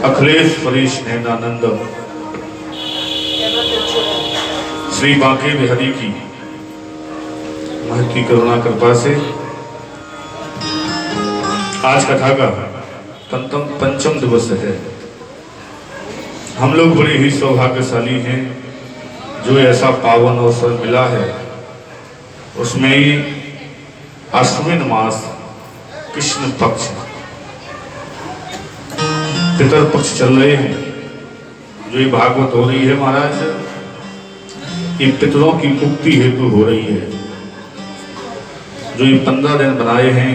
अखिलेश परेश नैनानंद श्री बांके बिहारी की महती करुणा कृपा से आज कथा का पंचम दिवस है। हम लोग बड़े ही सौभाग्यशाली हैं जो ऐसा पावन अवसर मिला है। उसमें ही अश्विन मास कृष्ण पक्ष पितर पक्ष चल रहे हैं। जो ये भागवत हो रही है महाराज, ये पितरों की मुक्ति हेतु हो रही है। जो ये 15 दिन बनाए हैं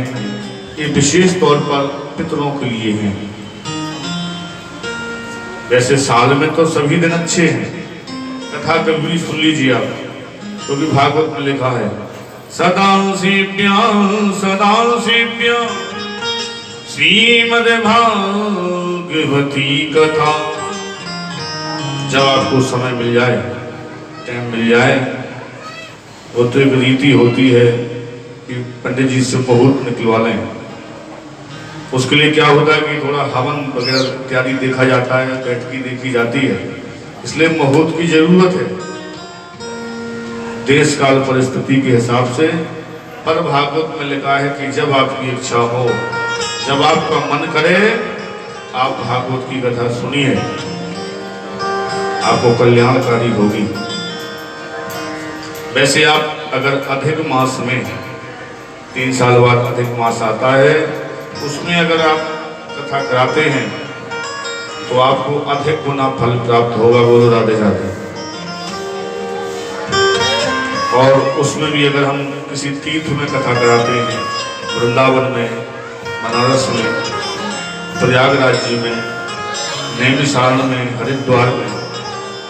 ये विशेष तौर पर पितरों के लिए हैं। वैसे साल में तो सभी दिन अच्छे हैं। कथा कभी सुन लीजिए आप, क्योंकि तो भागवत में लिखा है सदा सेव्या श्रीमद् भागवती कथा। जब आपको समय मिल जाए, टाइम मिल जाए, वो तो एक रीति होती है कि पंडित जी से मुहूर्त निकलवा लें। उसके लिए क्या होता है कि थोड़ा हवन वगैरह इत्यादि देखा जाता है, बैठकी देखी जाती है, इसलिए मुहूर्त की जरूरत है देश काल परिस्थिति के हिसाब से। पर भागवत में लिखा है कि जब आपकी इच्छा हो, जब आपका मन करे, आप भागवत की कथा सुनिए, आपको कल्याणकारी होगी। वैसे आप अगर अधिक मास में 3 साल बाद अधिक मास आता है, उसमें अगर आप कथा कराते हैं तो आपको अधिक गुना फल प्राप्त होगा। बोलो राधे राधे। और उसमें भी अगर हम किसी तीर्थ में कथा कराते हैं, वृंदावन में, बनारस में, प्रयागराज जी में, नैमिषारण्य में, हरिद्वार में,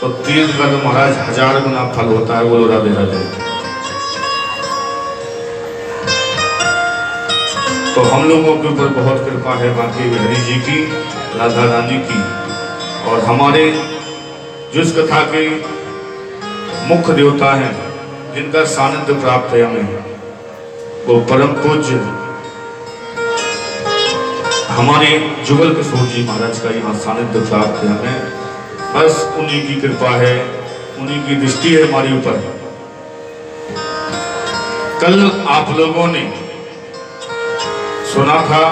तो तीर्थ का तो महाराज 1000 गुना फल होता है। बोलो राधे राधे। तो हम लोगों के ऊपर बहुत कृपा है बांके बिहारी जी की, राधा रानी की। और हमारे जिस कथा के मुख्य देवता हैं, जिनका सानिध्य प्राप्त है हमें, वो परम पूज्य हमारे जुगल किशोर जी महाराज का यहाँ सानिध्य प्राप्त है हमें। बस उन्हीं की कृपा है, उन्हीं की दृष्टि है हमारे ऊपर। कल आप लोगों ने सुना था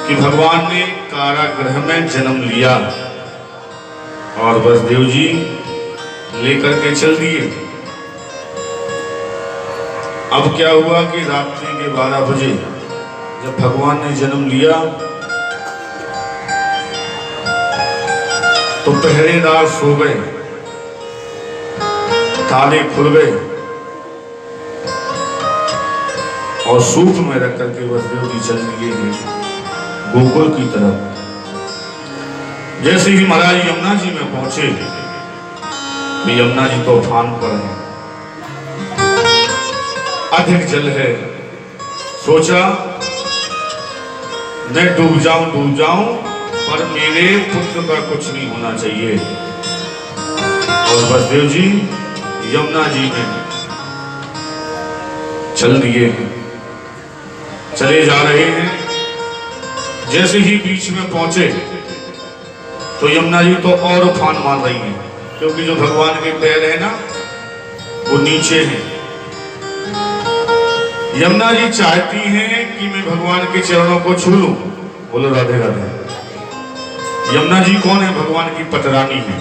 कि भगवान ने कारागृह में जन्म लिया और वसुदेव जी लेकर के चल दिए। अब क्या हुआ कि रात्रि के 12 बजे जब भगवान ने जन्म लिया तो पहरेदार सो गए, ताले खुल गए और सूप में रख करके वसुदेव जी चल दिए हैं गोकुल की तरफ। जैसे ही महाराज यमुना जी में पहुंचे, यमुना जी तो उफान पर है, अधिक जल है। सोचा मैं डूब जाऊं पर मेरे पुत्र का कुछ नहीं होना चाहिए। और वसुदेव जी यमुना जी में चल दिए हैं, चले जा रहे हैं। जैसे ही बीच में पहुंचे तो यमुना जी तो और उफान मार रही है, क्योंकि जो भगवान के पैर है ना वो नीचे हैं। यमुना जी चाहती हैं कि मैं भगवान के चरणों को छू लूं। बोलो राधे राधे। यमुना जी कौन है? भगवान की पटरानी है।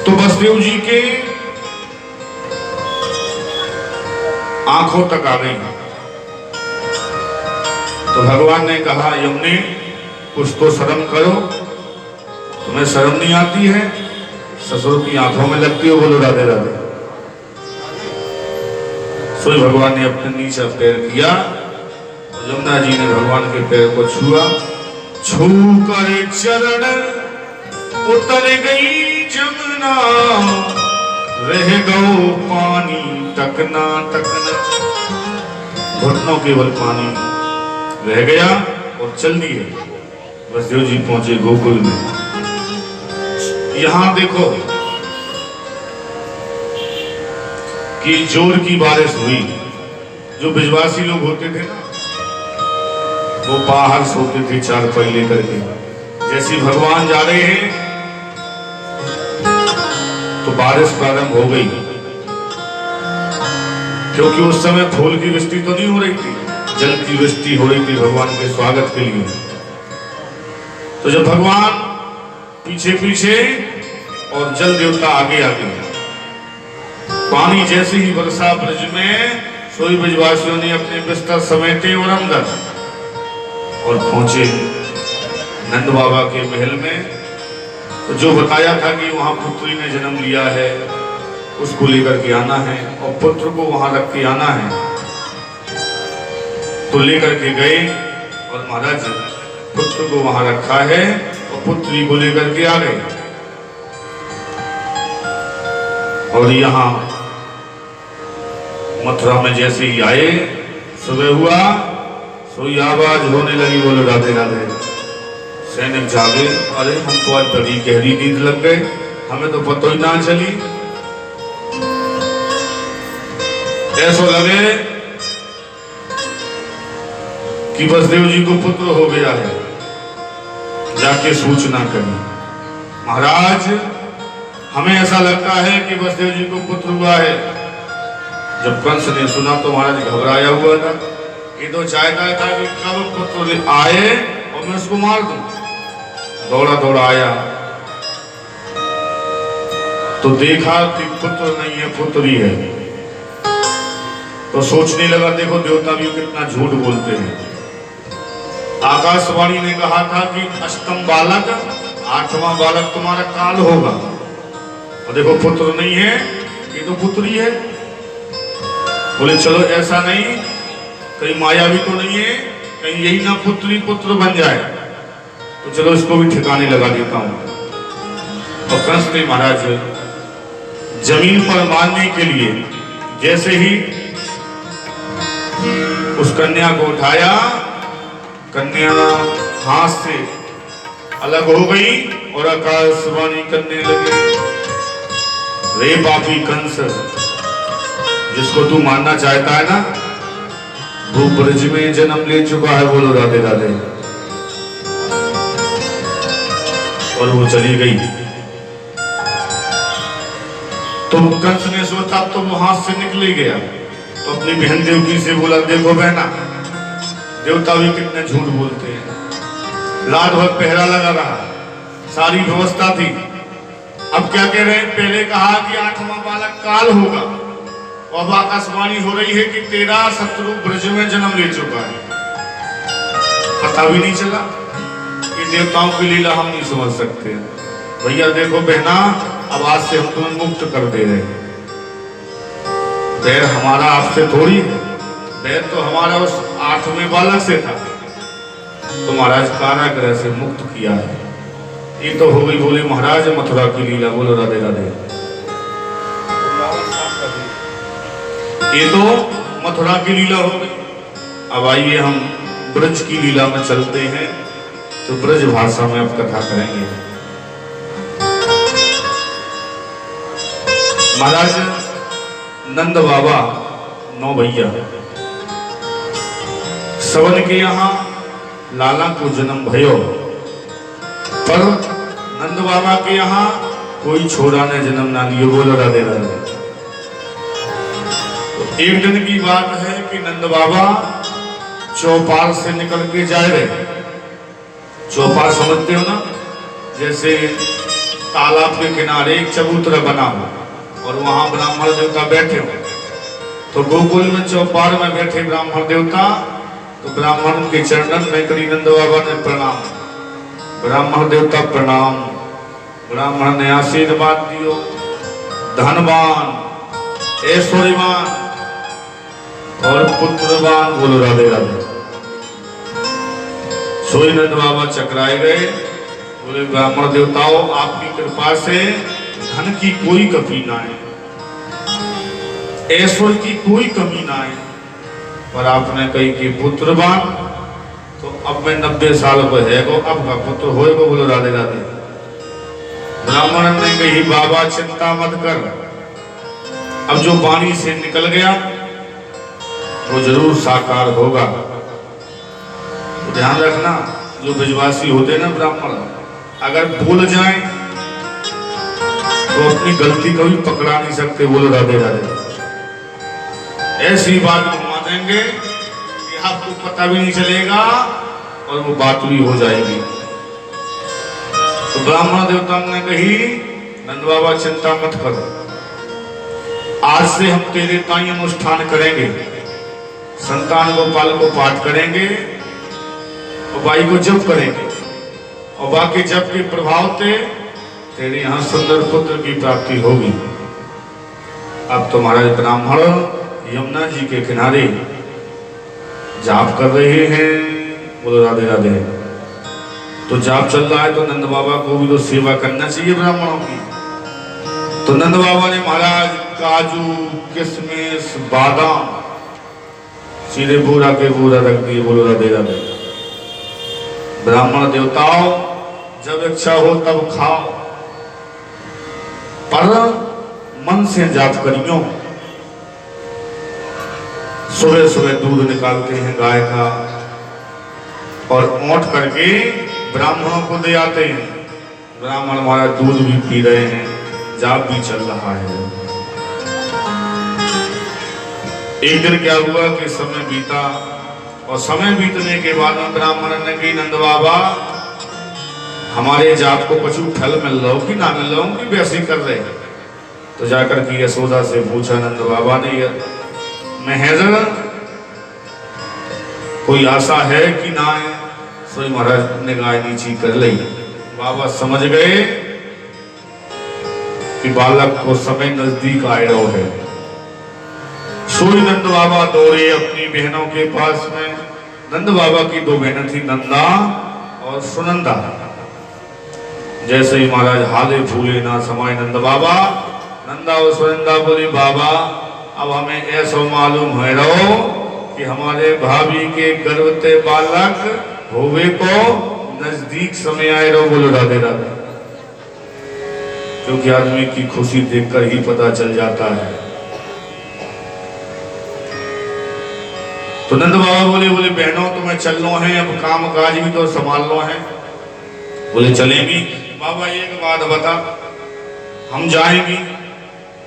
तो वसुदेव जी के आंखों तक आ गई। तो भगवान ने कहा यमुने कुछ तो शर्म करो, तुम्हें शर्म नहीं आती है, ससुर की आंखों में लगती हो। बोलो राधे राधे। सूर्य भगवान ने अपने नीचे पैर किया, यमुना जी ने भगवान के पैर को छुआ। छू कर चरण उतर गई जमुना, रह गो पानी टकना टकना। घुटनों केवल पानी रह गया और चल दिए। वसुदेव जी पहुंचे गोकुल में। यहां देखो कि जोर की बारिश हुई। जो ब्रजवासी लोग होते थे ना, वो बाहर सोते थे चार पहिए करके। जैसे भगवान जा रहे हैं तो बारिश प्रारंभ हो गई, क्योंकि उस समय फूल की वृष्टि तो नहीं हो रही थी, जल की वृष्टि हो रही थी भगवान के स्वागत के लिए। तो जब भगवान पीछे पीछे और जल देवता आगे आगे, पानी जैसे ही वर्षा ब्रज में, सोई ब्रजवासियों ने अपने बिस्तर समेटे और अंदर और पहुंचे नंद बाबा के महल में। तो जो बताया था कि वहां पुत्री ने जन्म लिया है, उसको लेकर के आना है और पुत्र को वहां रख के आना है। तो लेकर के गए और महाराज पुत्र को वहां रखा है और पुत्री को लेकर के आ गए। और यहाँ मथुरा में जैसे ही आए, सुबह हुआ, सोई आवाज होने लगी, बोलो राधे राधे। सैनिक जागे, अरे हम तो आज बड़ी गहरी नींद लग गए, हमें तो पता ही ना चली। ऐसा लगे कि वसुदेव जी को पुत्र हो गया है, जाके सूचना करी। महाराज हमें ऐसा लगता है कि वसुदेव जी को पुत्र हुआ है। जब कंस ने सुना तो महाराज घबराया हुआ था, ये तो चाहता था कि कब पुत्र आए और मैं उसको मार दूं। दौड़ा दौड़ा आया तो देखा कि पुत्र नहीं है, पुत्री है। तो सोचने लगा, देखो देवता भी कितना झूठ बोलते हैं। आकाशवाणी ने कहा था कि अष्टम बालक, 8वां बालक तुम्हारा काल होगा, और देखो पुत्र नहीं है, ये तो पुत्री है। बोले चलो ऐसा नहीं, कहीं माया भी तो नहीं है, कहीं यही ना पुत्री पुत्र बन जाए, तो चलो इसको भी ठिकाने लगा देता हूं। और कंस ने महाराज जमीन पर मारने के लिए जैसे ही उस कन्या को उठाया, कन्या हाथ से अलग हो गई और आकाशवाणी करने लगे, रे पापी कंस, जिसको तू मानना चाहता है ना, वो ब्रज में जन्म ले चुका है, बोलो राधे राधे। और वो चली गई। तो कंस ने सोचा तो वो हाथ से निकल ही गया, तो अपनी बहन देवकी से बोला, देखो बहना, देवता भी कितने झूठ बोलते हैं। रात भर पहरा लगा रहा, सारी व्यवस्था थी। अब क्या कह रहे हैं, पहले कहा कि 8वां बालक काल होगा, अब आकाशवाणी हो रही है कि तेरा शत्रु ब्रज में जन्म ले चुका है। पता भी नहीं चला कि देवताओं की लीला हम नहीं समझ सकते। भैया देखो बहना, अब आज से हम तुम्हें मुक्त कर दे रहे हैं। बैर हमारा आपसे थोड़ी है, बैर तो हमारा उस 8वें बालक से था, तो महाराज कारागृह से मुक्त किया है। ये तो हो गई, बोले महाराज मथुरा की लीला, बोलो राधे राधे। ये तो मथुरा की लीला हो गई। अब आइए हम ब्रज की लीला में चलते हैं, तो ब्रज भाषा में अब कथा करेंगे। महाराज नंद बाबा 9 भैया, सवन के यहाँ लाला को जन्म भयो, पर नंद बाबा के यहाँ कोई छोरा ने जन्म ना लियो, बोलो राधे राधे। तो एक दिन की बात है कि नंद बाबा चौपाल से निकल के जा रहे। चौपाल समझते हो ना, जैसे तालाब के किनारे एक चबूतरा बना हो और वहां ब्राह्मण देवता बैठे हो। तो गोकुल में चौपाल में बैठे ब्राह्मण देवता, तो ब्राह्मण के चरणन में करी नंद बाबा ने प्रणाम। ब्राह्मण देवता प्रणाम, ब्राह्मण ने आशीर्वाद दियो, धनवान, ऐश्वर्यवान और पुत्रवान, बोलो राधे राधे। सोई नंद बाबा चकराए गए, बोले ब्राह्मण देवताओं, आपकी कृपा से धन की कोई कमी ना है, ऐश्वर्य की कोई कमी ना है, पर आपने कही कि पुत्रवान, तो अब मैं 90 साल को है गो, अब का पुत्र होएगो, बोलो राधे राधे। ब्राह्मण ने कही बाबा चिंता मत कर। अब जो वाणी से निकल गया वो जरूर साकार होगा। तो ध्यान रखना, जो विश्वासी होते हैं ना ब्राह्मण, अगर भूल जाएं तो अपनी गलती कभी पकड़ा नहीं सकते। बोलो राधे राधे। ऐसी बात घुमा देंगे कि आपको पता भी नहीं चलेगा और वो बात भी हो जाएगी। तो ब्राह्मण देवताओं ने कही, नंद बाबा चिंता मत करो, आज से हम तेरे ताई अनुष्ठान करेंगे, संतान गोपाल को पाठ करेंगे और बाई को जप करेंगे, और बाकी जप के प्रभाव से तेरे यहाँ सुंदर पुत्र की प्राप्ति होगी। अब तो महाराज ब्राह्मण यमुना जी के किनारे जाप कर रहे हैं। बोलो राधे राधे। तो जाप चल रहा है तो नंद बाबा को भी तो सेवा करना चाहिए ब्राह्मणों की। तो नंद बाबा ने महाराज काजू, किशमिश, बादाम सीधे पूरा के पूरा रख दिए। बोलो राधे राधे। ब्राह्मण देवताओं, जब इच्छा हो तब खाओ, पर मन से जाप करियो। सुबह सुबह दूध निकालते हैं गाय का और ओंठ करके ब्राह्मणों को दे आते हैं। ब्राह्मण हमारा दूध भी पी रहे हैं, जाप भी चल रहा है। एक दिन क्या हुआ कि समय बीता, और समय बीतने के बाद में ब्राह्मण ने कही, नंद बाबा हमारे जाप को कुछ फल मिल रहा हो कि ना मिल रहा हो कि वैसे ही कर रहे। तो जाकर के यशोदा से पूछा नंद बाबा ने, महज कोई आशा है कि ना है? सोई महाराज ने गाय नीची कर ली। बाबा समझ गए कि बालक को समय नजदीक आ रहा है। सोई नंद बाबा दौड़े अपनी बहनों के पास में। नंद बाबा की दो बहनें थी, नंदा और सुनंदा। जैसे ही महाराज हाले फूले ना समाये नंद बाबा, नंदा और सुनंदा बोली, बाबा अब हमें ऐसा मालूम है रहो कि हमारे भाभी के गर्भते बालक होवे को नजदीक समय आए रहो। बोलो राधे राधे। क्योंकि आदमी की खुशी देखकर ही पता चल जाता है। तो नंद बाबा बोले बहनों तुम्हें चलना है, अब काम काज भी तो संभालना है। बोले चलेंगी। बाबा एक बात बता, हम जाएंगी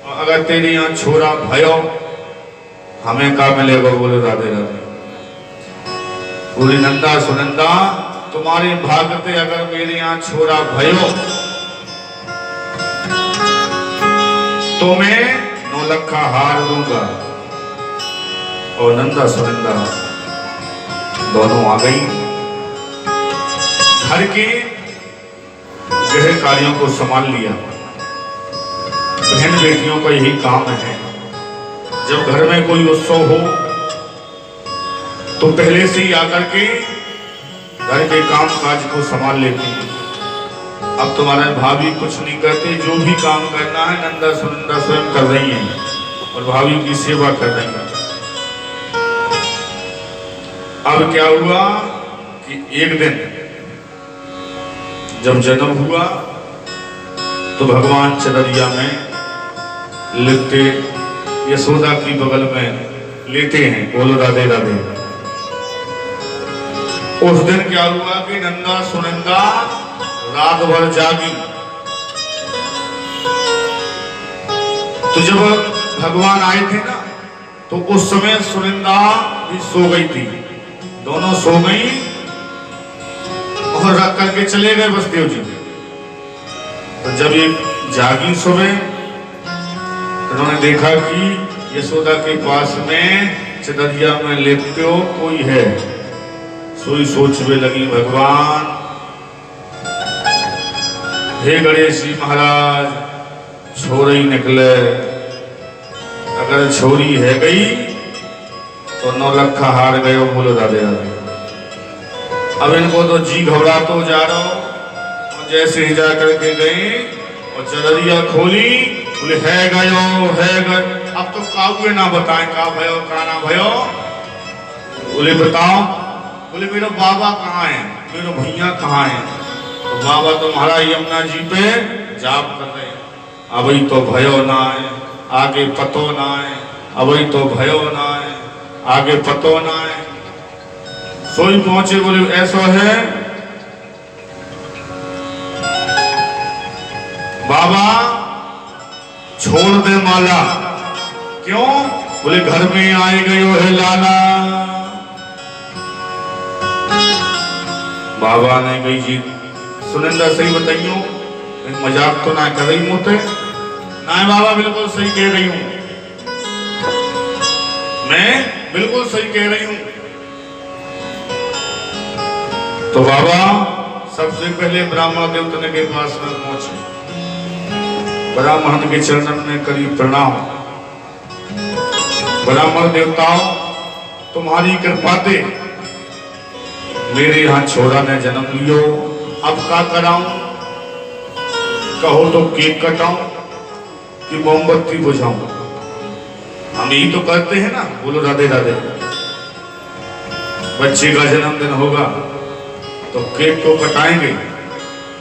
और अगर तेरे यहाँ छोरा भयो हमें क्या मिलेगा? बोले राधे राधे। बोली नंदा सुनंदा तुम्हारे भागते अगर मेरे यहाँ छोरा भयो तो मैं 9 लाख का हार दूंगा। और नंदा सुनंदा दोनों आ गई। घर के गृह कार्यों को संभाल लिया। बहन बेटियों का यही काम है, जब घर में कोई उत्सव हो तो पहले से ही आकर के घर के काम काज को संभाल लेती है। अब तुम्हारे भाभी कुछ नहीं करते, जो भी काम करना है नंदा सुनंदा स्वयं कर रही हैं और भाभी की सेवा कर रही हैं। अब क्या हुआ कि एक दिन जब जन्म हुआ तो भगवान चदरिया में लेटे यशोदा की बगल में लेते हैं। बोलो राधे राधे। उस दिन क्या हुआ कि नंदा सुनंदा रात भर जागी। तो जब भगवान आए थे ना तो उस समय सुनंदा भी सो गई थी। दोनों सो गई और रख करके चले गए बसदेव जी। तो जब ये जागी सुबह, उन्होंने देखा कि यशोदा के पास में चदरिया में लेटते हो कोई है। सोई सोचने लगी, भगवान हे गणेश जी महाराज, छोरी निकले, अगर छोरी है गई तो 9 लाख हार गए। बोलो राधे राधे। अब इनको तो जी घबरा तो जा रहा हो, और जैसे ही जा करके गए और चदरिया खोली, बोले है गयो है गयो। अब तो काउए ना बताएं का भयो का ना भयो। बोले बताओ। बोले मेरा बाबा कहाँ है, मेरा भैया कहाँ है? तो बाबा तुम्हारा यमुना जी पे जाप कर रहे हैं। अभी तो भयो ना है, आगे पतो ना है, अभी तो भयो ना है, आगे पतो ना है। सोई पहुंचे, बोले ऐसा है बाबा छोड़ दे माला। क्यों? बोले घर में आए गयो है लाला। बाबा ने कही जी सुनिंदा सही बताइयो, मजाक तो ना कर रही मोते? ना बाबा बिल्कुल सही कह रही हूं, मैं बिल्कुल सही कह रही हूं। तो बाबा सबसे पहले ब्राह्मण देवता के पास में पहुंचे, ब्राह्मण के चरणन में करी प्रणाम। ब्राह्मण देवताओं, तुम्हारी कृपा से मेरे यहाँ छोरा ने जन्म लियो, अब क्या कराऊं? कहो तो केक कटाऊं कि मोमबत्ती बुझाऊं? हम यही तो करते हैं ना। बोलो राधे राधे। बच्चे का जन्मदिन होगा तो केक को कटाएंगे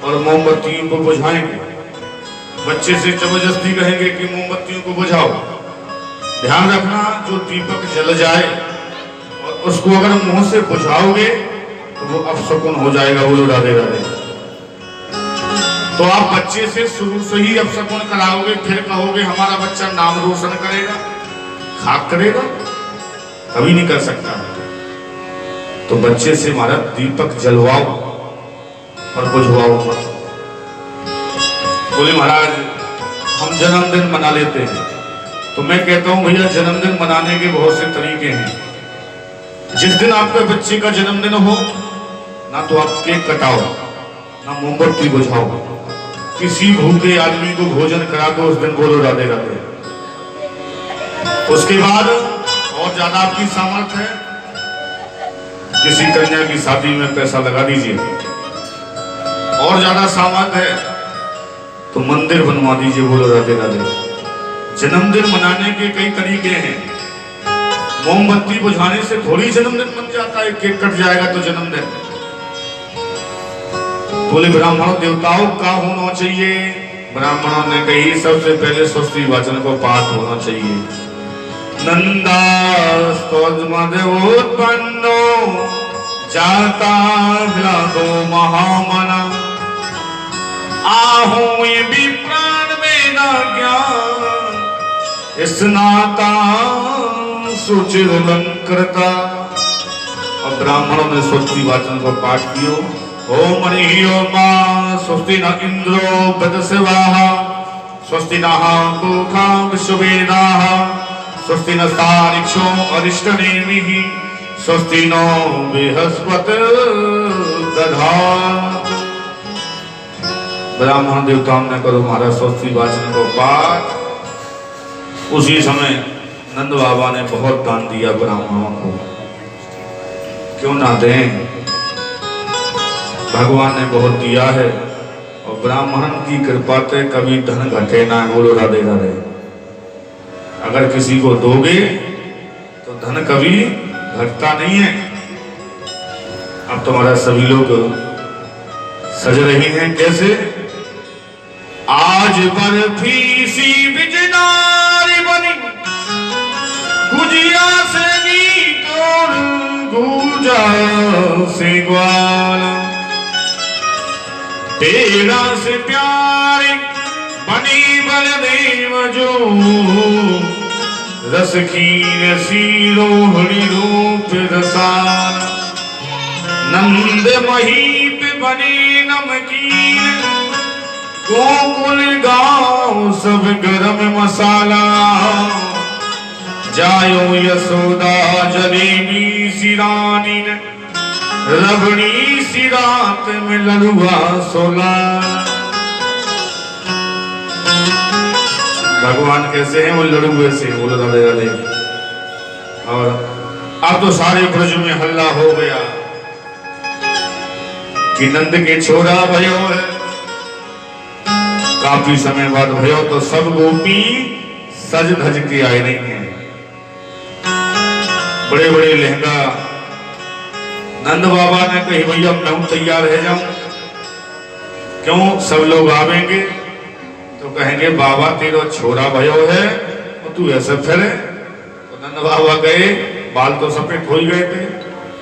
और मोमबत्तियों को बुझाएंगे। बच्चे से जबरदस्ती कहेंगे कि मोमबत्तियों को बुझाओ। ध्यान रखना, जो दीपक जल जाए और उसको अगर मुंह से बुझाओगे तो वो अपशकुन हो जाएगा। बोलो राधे राधे। तो आप बच्चे से शुरू से ही अपशकुन कराओगे, फिर कहोगे हमारा बच्चा नाम रोशन करेगा, खाक करेगा? कभी नहीं कर सकता। तो बच्चे से हमारा दीपक जलवाओ और बुझवाओ मत। बोले महाराज हम जन्मदिन मना लेते हैं। तो मैं कहता हूं भैया, जन्मदिन मनाने के बहुत से तरीके हैं। जिस दिन आपके बच्चे का जन्मदिन हो ना तो आप केक कटाओ, ना मोमबत्ती बुझाओ, किसी भूखे आदमी को भोजन करा दो उस दिन। बोलो राधे राधे। उसके बाद और ज्यादा आपकी सामर्थ्य है, किसी कन्या की शादी में पैसा लगा दीजिए। और ज्यादा सामर्थ्य है तो मंदिर बनवा दीजिए। बोलो राधे राधे। जन्मदिन मनाने के कई तरीके हैं। मोमबत्ती बुझाने से थोड़ी जन्मदिन बन जाता है, केक कट जाएगा तो जन्मदिन। बोले ब्राह्मण देवताओं का होना चाहिए? ब्राह्मणों ने कही सबसे पहले स्वस्ति वाचन को पाठ होना चाहिए। नंदास्तोत्पन्नो जाता दो महामना, आहू ये भी प्राण में न ज्ञान, स्नाता सुचिरलंकृता। और ब्राह्मणों ने स्वस्ति वाचन को पाठ किया। ओम हरिओ मां स्वस्ति न इंद्रो बदस्वाः, स्वस्ति नः पूषा विश्ववेदाः, स्वस्ति नस्तारिक्षो अरिष्टनेमिः, स्वस्ति नो बृहस्पतिर्दधातु। ब्राह्मण देवताओं ने करो हमारा स्वस्ति वाचन को पाठ। उसी समय नंद बाबा ने बहुत दान दिया ब्राह्मणों को। क्यों ना दें, भगवान ने बहुत दिया है। और ब्राह्मण की कृपा से कभी धन घटे ना। बोलो राधे राधे। अगर किसी को दोगे तो धन कभी घटता नहीं है। अब तुम्हारा सभी लोग सज रहे हैं कैसे? आज बर्फी सी बिजनारी बनी, गुजिया से गीत और गुजा से ग्वाला, तेरा से प्यारी बनी बलदेव जो, रस खीर सी रोहड़ी रूप रसाना, नंद महीप बने नमकीन, गोकुल गाँव सब गरम मसाला, जायो यशोदा जलेबी सिरानी, रबड़ी सी रात में लड़ुआ सोला। भगवान कैसे हैं? वो लड़ुए से। बोलो राधे राधे। और अब तो सारे ब्रज में हल्ला हो गया कि नंद के छोरा भयो है। काफी समय बाद भयो तो सब गोपी सज धज के आए नहीं है, बड़े बड़े लहंगा। नंद बाबा ने कही भैया मैं तैयार रह जाऊं। क्यों? सब लोग आवेंगे तो कहेंगे बाबा तेरा छोरा भयो है और तू ऐसे फिरे। तो नंद बाबा गए, बाल तो सफेद हो ही गए थे।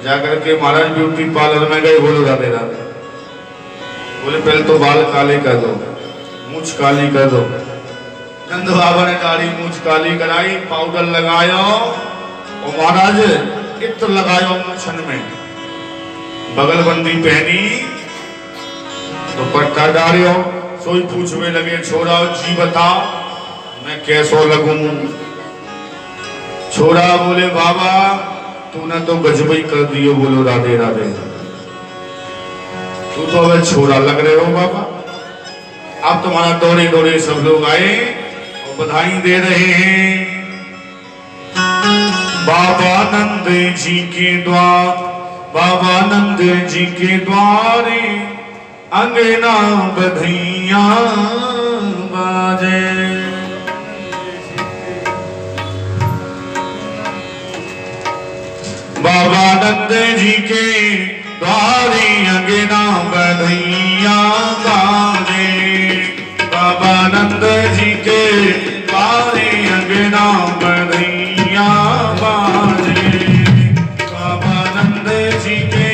जाकर के महाराज ब्यूटी पार्लर में गए, बोलो राधे राधे। बोले पहले तो बाल काले कर दो, मूछ काली कर दो। नंद बाबा ने दाढ़ी मूछ काली कराई, पाउडर लगाया और महाराज इत्र लगाया मूछन में, बगलबंदी पहनी, दुपट्टा डालियो, सोई पूछने लगे छोरा जी बता मैं कैसो लगूं। छोरा बोले बाबा तूने तो गजबई कर दियो, बोलो राधे राधे। तू तो अब छोरा लग रहे हो बाबा। अब तुम्हारा दौड़े दौड़े सब लोग आए और बधाई दे रहे हैं। बाबा नंद जी के द्वार, बाबा नंद जी के द्वारे अंगना बधैया बाजे। बाबा नंद जी के द्वारे अंगना बधैया बाजे। बाबा नंद जी के द्वारे अंगना बधैया बाजे। बाबा नंद जी के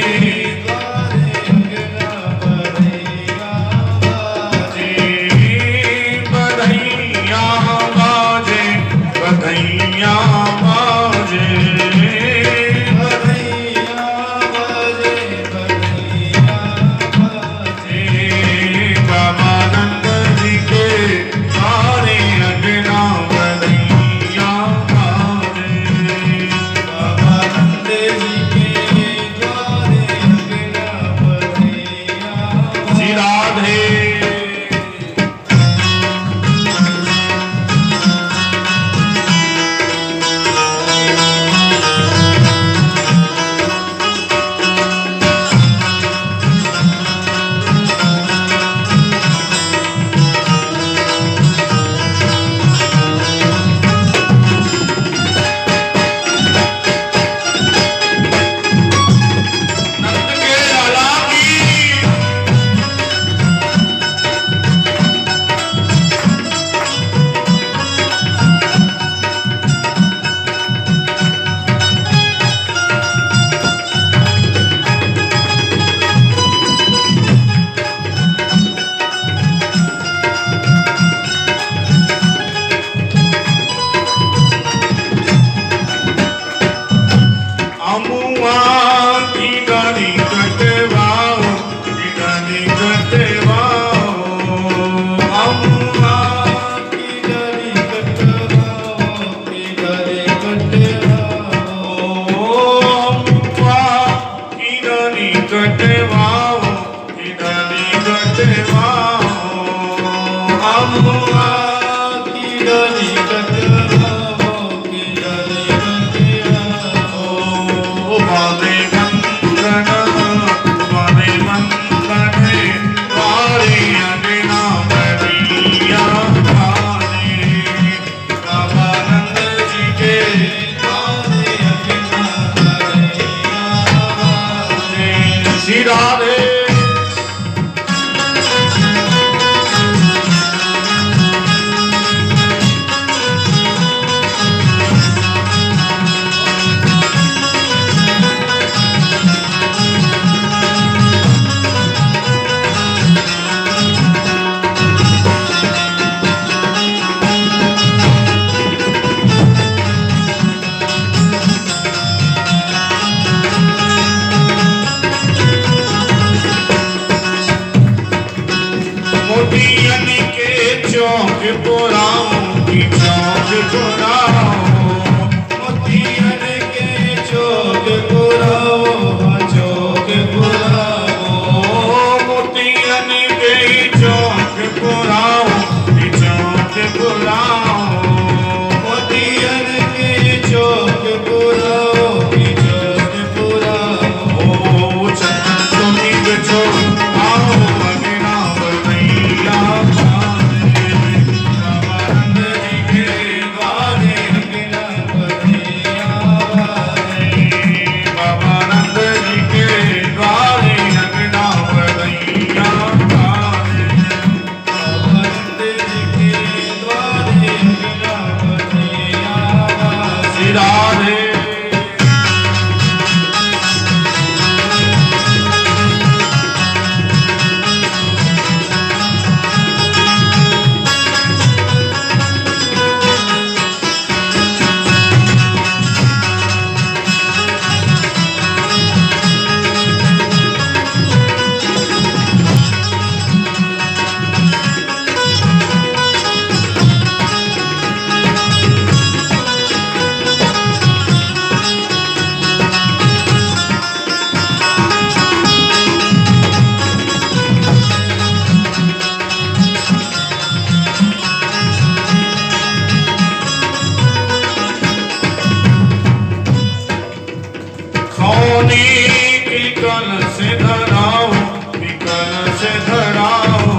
की कलश धराओ, की कलश धराओ,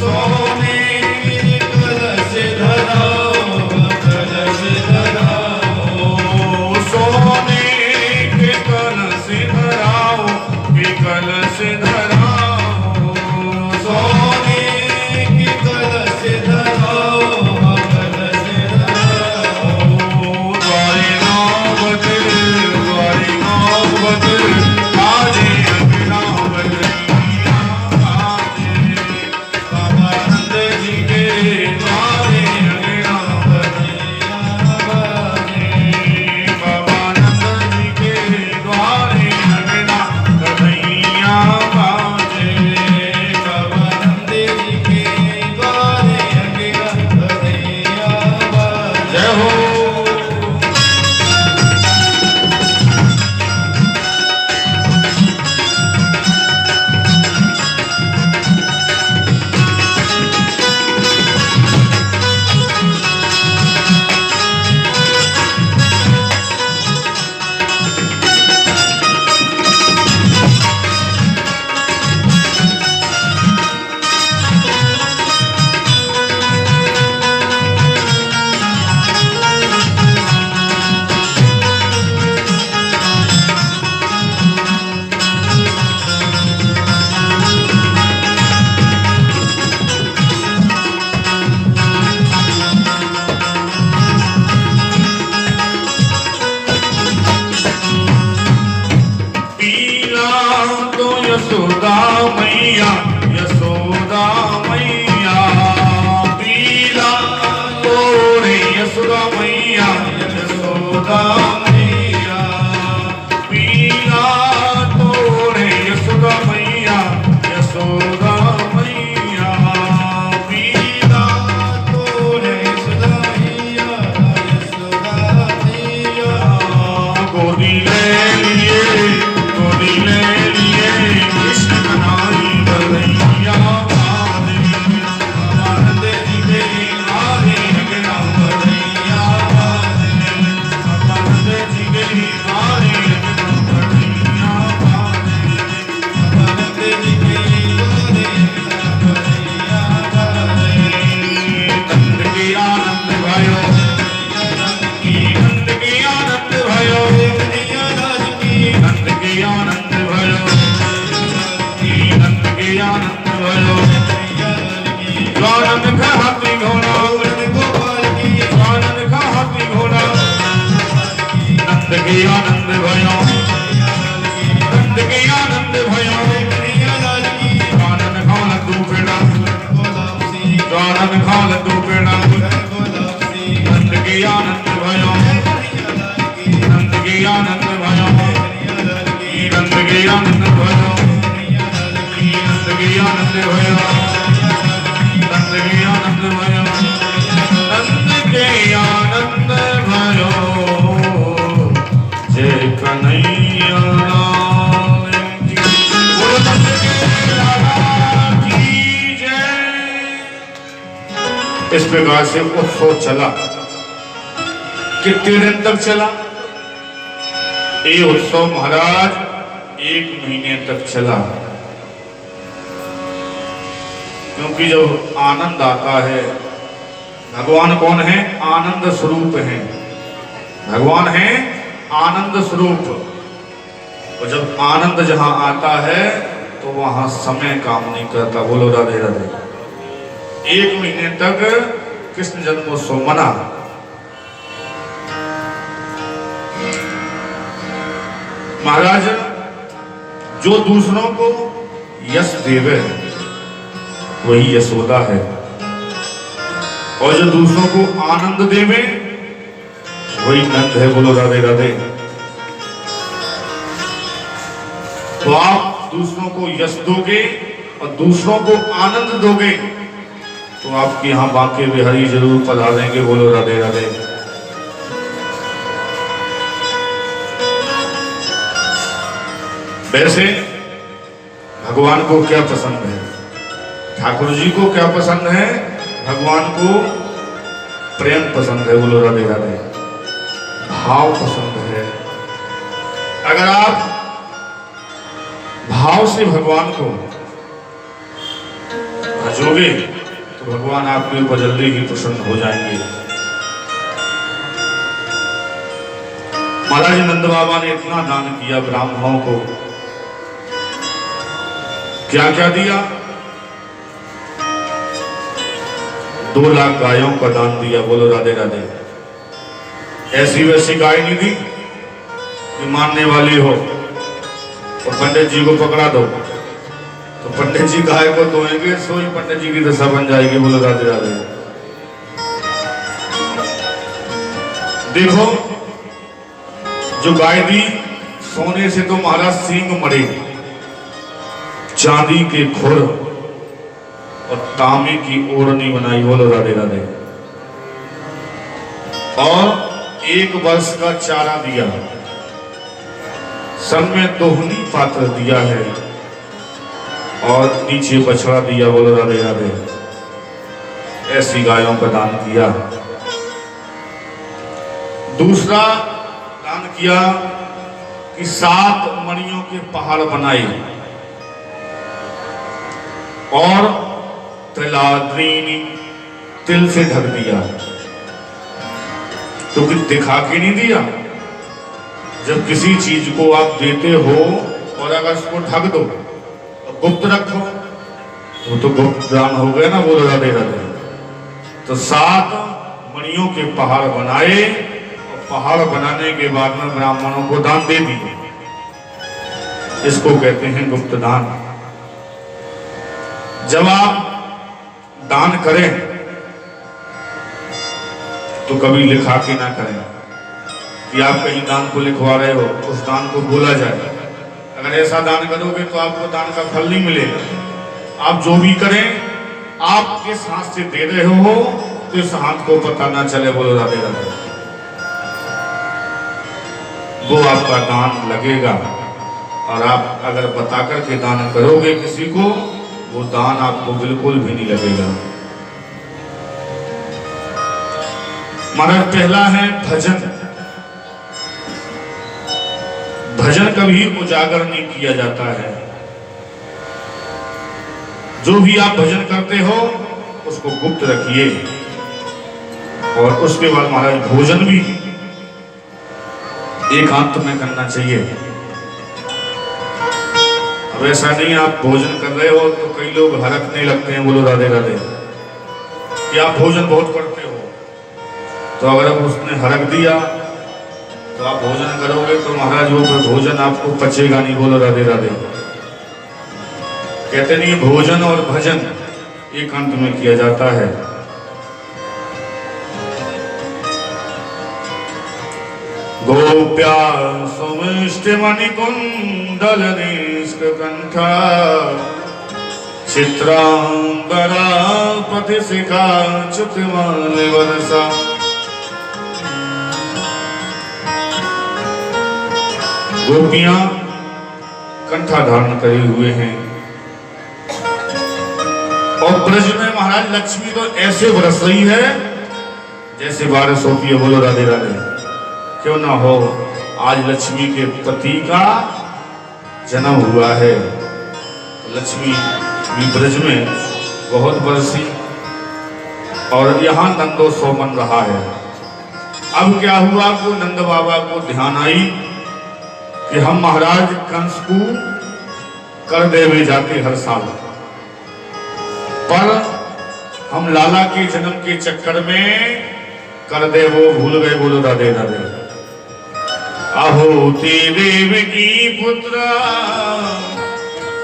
सोने की कलश धराओ, कलश धराओ। सोने के कलश धराओ, की कलश धराओ, सोने की कलश धराओ, कलश धराओ। द्वारे नौबत, द्वारे नौबत, आजे अभिनव कन्हैया आजे। बाबा नंद जी के द्वारे अभिनव कन्हैया बाजे। बाबा नंद जी के द्वारे अभिनव कन्हैया बाजे। बाबा नंद जी के द्वारे अभिनव कन्हैया बाजे। जय हो। पीला तो यशोदा मैया, यशोदा मैया, पीला तो रे यशोदा मैया, यशोदा मैया, पीला तो रे यशोदा मैया, यशोदा मैया, पीला तो रे यशोदा मैया, यशोदा मैया। गोदी ले लिए, गोदी ले लिए, कृष्ण कन्हैया कन्हैया बाजे। बाबा नंद जी के द्वारे अभिनव कन्हैया बाजे। बाबा नंद जी के द्वारे अभिनव कन्हैया बाजे। बाबा नंद जी के द्वारे अभिनव कन्हैया बाजे। नंद के आनंद भयो, नंद के आनंद भयो, कन्हैया लाल की नंद के आनंद भयो, नंद के आनंद भयो। कन्हैया लाल की आनंद का हाथी घोड़ा, गोवर्धन गोपाल की आनंद का हाथी घोड़ा, नंद के आनंद भयो, नंद के आनंद भयो। कन्हैया लाल की आनंद खाओ लड्डू पेड़ा, गोलाम सिंह आनंद खाओ लड्डू पेड़ा, गोलाम सिंह नंद के आनंद भयो, कन्हैया लाल की नंद के आनंद भयो, कन्हैया लाल की नंद के आनंद भयो, कन्हैया लाल की नंद के आनंद भयो, नंद के आनंद भयो, नंद के आनंद भयो। जय कन्हैया लाल की, बोलो नंद के लाला की जय। इस प्रकार से उत्सव चला। कितने दिन तक चला? ये उत्सव महाराज 1 महीने तक चला। क्योंकि जब आनंद आता है, भगवान कौन है? आनंद स्वरूप है। भगवान है आनंद स्वरूप। और जब आनंद जहां आता है तो वहां समय काम नहीं करता। बोलो राधे राधे। 1 महीने तक कृष्ण जन्मोत्सव मना। महाराज जो दूसरों को यश देवे वही यशोदा है, और जो दूसरों को आनंद देवे वही नंद है। बोलो राधे राधे। तो आप दूसरों को यश दोगे और दूसरों को आनंद दोगे तो आपके यहाँ बांके बिहारी जरूर पधारेंगे। बोलो राधे राधे। वैसे भगवान को क्या पसंद है? ठाकुर जी को क्या पसंद है? भगवान को प्रेम पसंद है। बोलो राधे राधे। भाव पसंद है। अगर आप भाव से भगवान को भजोगे तो भगवान आपके ऊपर जल्दी ही प्रसन्न हो जाएंगे। महाराज नंद बाबा ने इतना दान किया ब्राह्मणों को, क्या क्या दिया? 2 लाख गायों का दान दिया। बोलो राधे राधे। ऐसी वैसी गाय नहीं दी कि मानने वाली हो और पंडित जी को पकड़ा दो तो पंडित जी गाय को धोएंगे, सोई पंडित जी की दशा बन जाएगी। बोलो राधे राधे। देखो जो गाय दी, सोने से तो महाराज सींग मरे, चांदी के खुर और तांबे की ओढ़नी बनाई। बोलो राधे राधे। और 1 वर्ष का चारा दिया, सब में दोहनी पात्र दिया है और नीचे बछड़ा दिया। बोलो राधे राधे। ऐसी गायों का दान किया। दूसरा दान किया कि 7 मणियों के पहाड़ बनाए और तिलाद्रीनी तिल से ढक दिया। क्योंकि दिखा के नहीं दिया। जब किसी चीज को आप देते हो और अगर उसको ढक दो और गुप्त रखो तो गुप्त दान हो गया ना। बोलो राधे राधे। तो 7 मणियों के पहाड़ बनाए और पहाड़ बनाने के बाद में ब्राह्मणों को दान दे दिए। इसको कहते हैं गुप्त दान। जब आप दान करें तो कभी लिखा के ना करें कि आप कहीं दान को लिखवा रहे हो, उस दान को बोला जाए। अगर ऐसा दान करोगे तो आपको दान का फल नहीं मिलेगा। आप जो भी करें, आप किस हाथ से दे रहे हो तो इस हाथ को पता ना चले। बोलो राधे राधे। वो आपका दान लगेगा और आप अगर बता करके दान करोगे किसी को, वो दान आपको बिल्कुल भी नहीं लगेगा। हमारा पहला है भजन। भजन कभी उजागर नहीं किया जाता है। जो भी आप भजन करते हो उसको गुप्त रखिए। और उसके बाद महाराज भोजन भी एकांत में करना चाहिए। अब ऐसा नहीं आप भोजन कर रहे हो तो कई लोग हरकने लगते हैं। बोलो राधे राधे। कि आप भोजन बहुत करते हो तो अगर उसने हरक दिया तो आप भोजन करोगे तो महाराज वो भोजन आपको पचेगा नहीं। बोलो राधे राधे। कहते नहीं भोजन और भजन एकांत में किया जाता है। गोप्या सुमिष्ट मणिकुंडल निष्कंठा चित्रांबरा पथि शिखा च्युतिमाल वर्षा। गोपियां कंठा धारण करे हुए हैं और ब्रज में महाराज लक्ष्मी तो ऐसे बरस रही है जैसे बारिश होती है। बोलो राधे राधे। क्यों ना हो, आज लक्ष्मी के पति का जन्म हुआ है। लक्ष्मी ब्रज में बहुत बरसी और यहाँ नंदोत्सव मन रहा है। अब क्या हुआ को नंद बाबा को ध्यान आई कि हम महाराज कंस को कर देवे जाते हर साल, पर हम लाला के जन्म के चक्कर में कर दे वो भूल गए। बोलो राधे राधे। आहुति देव की पुत्र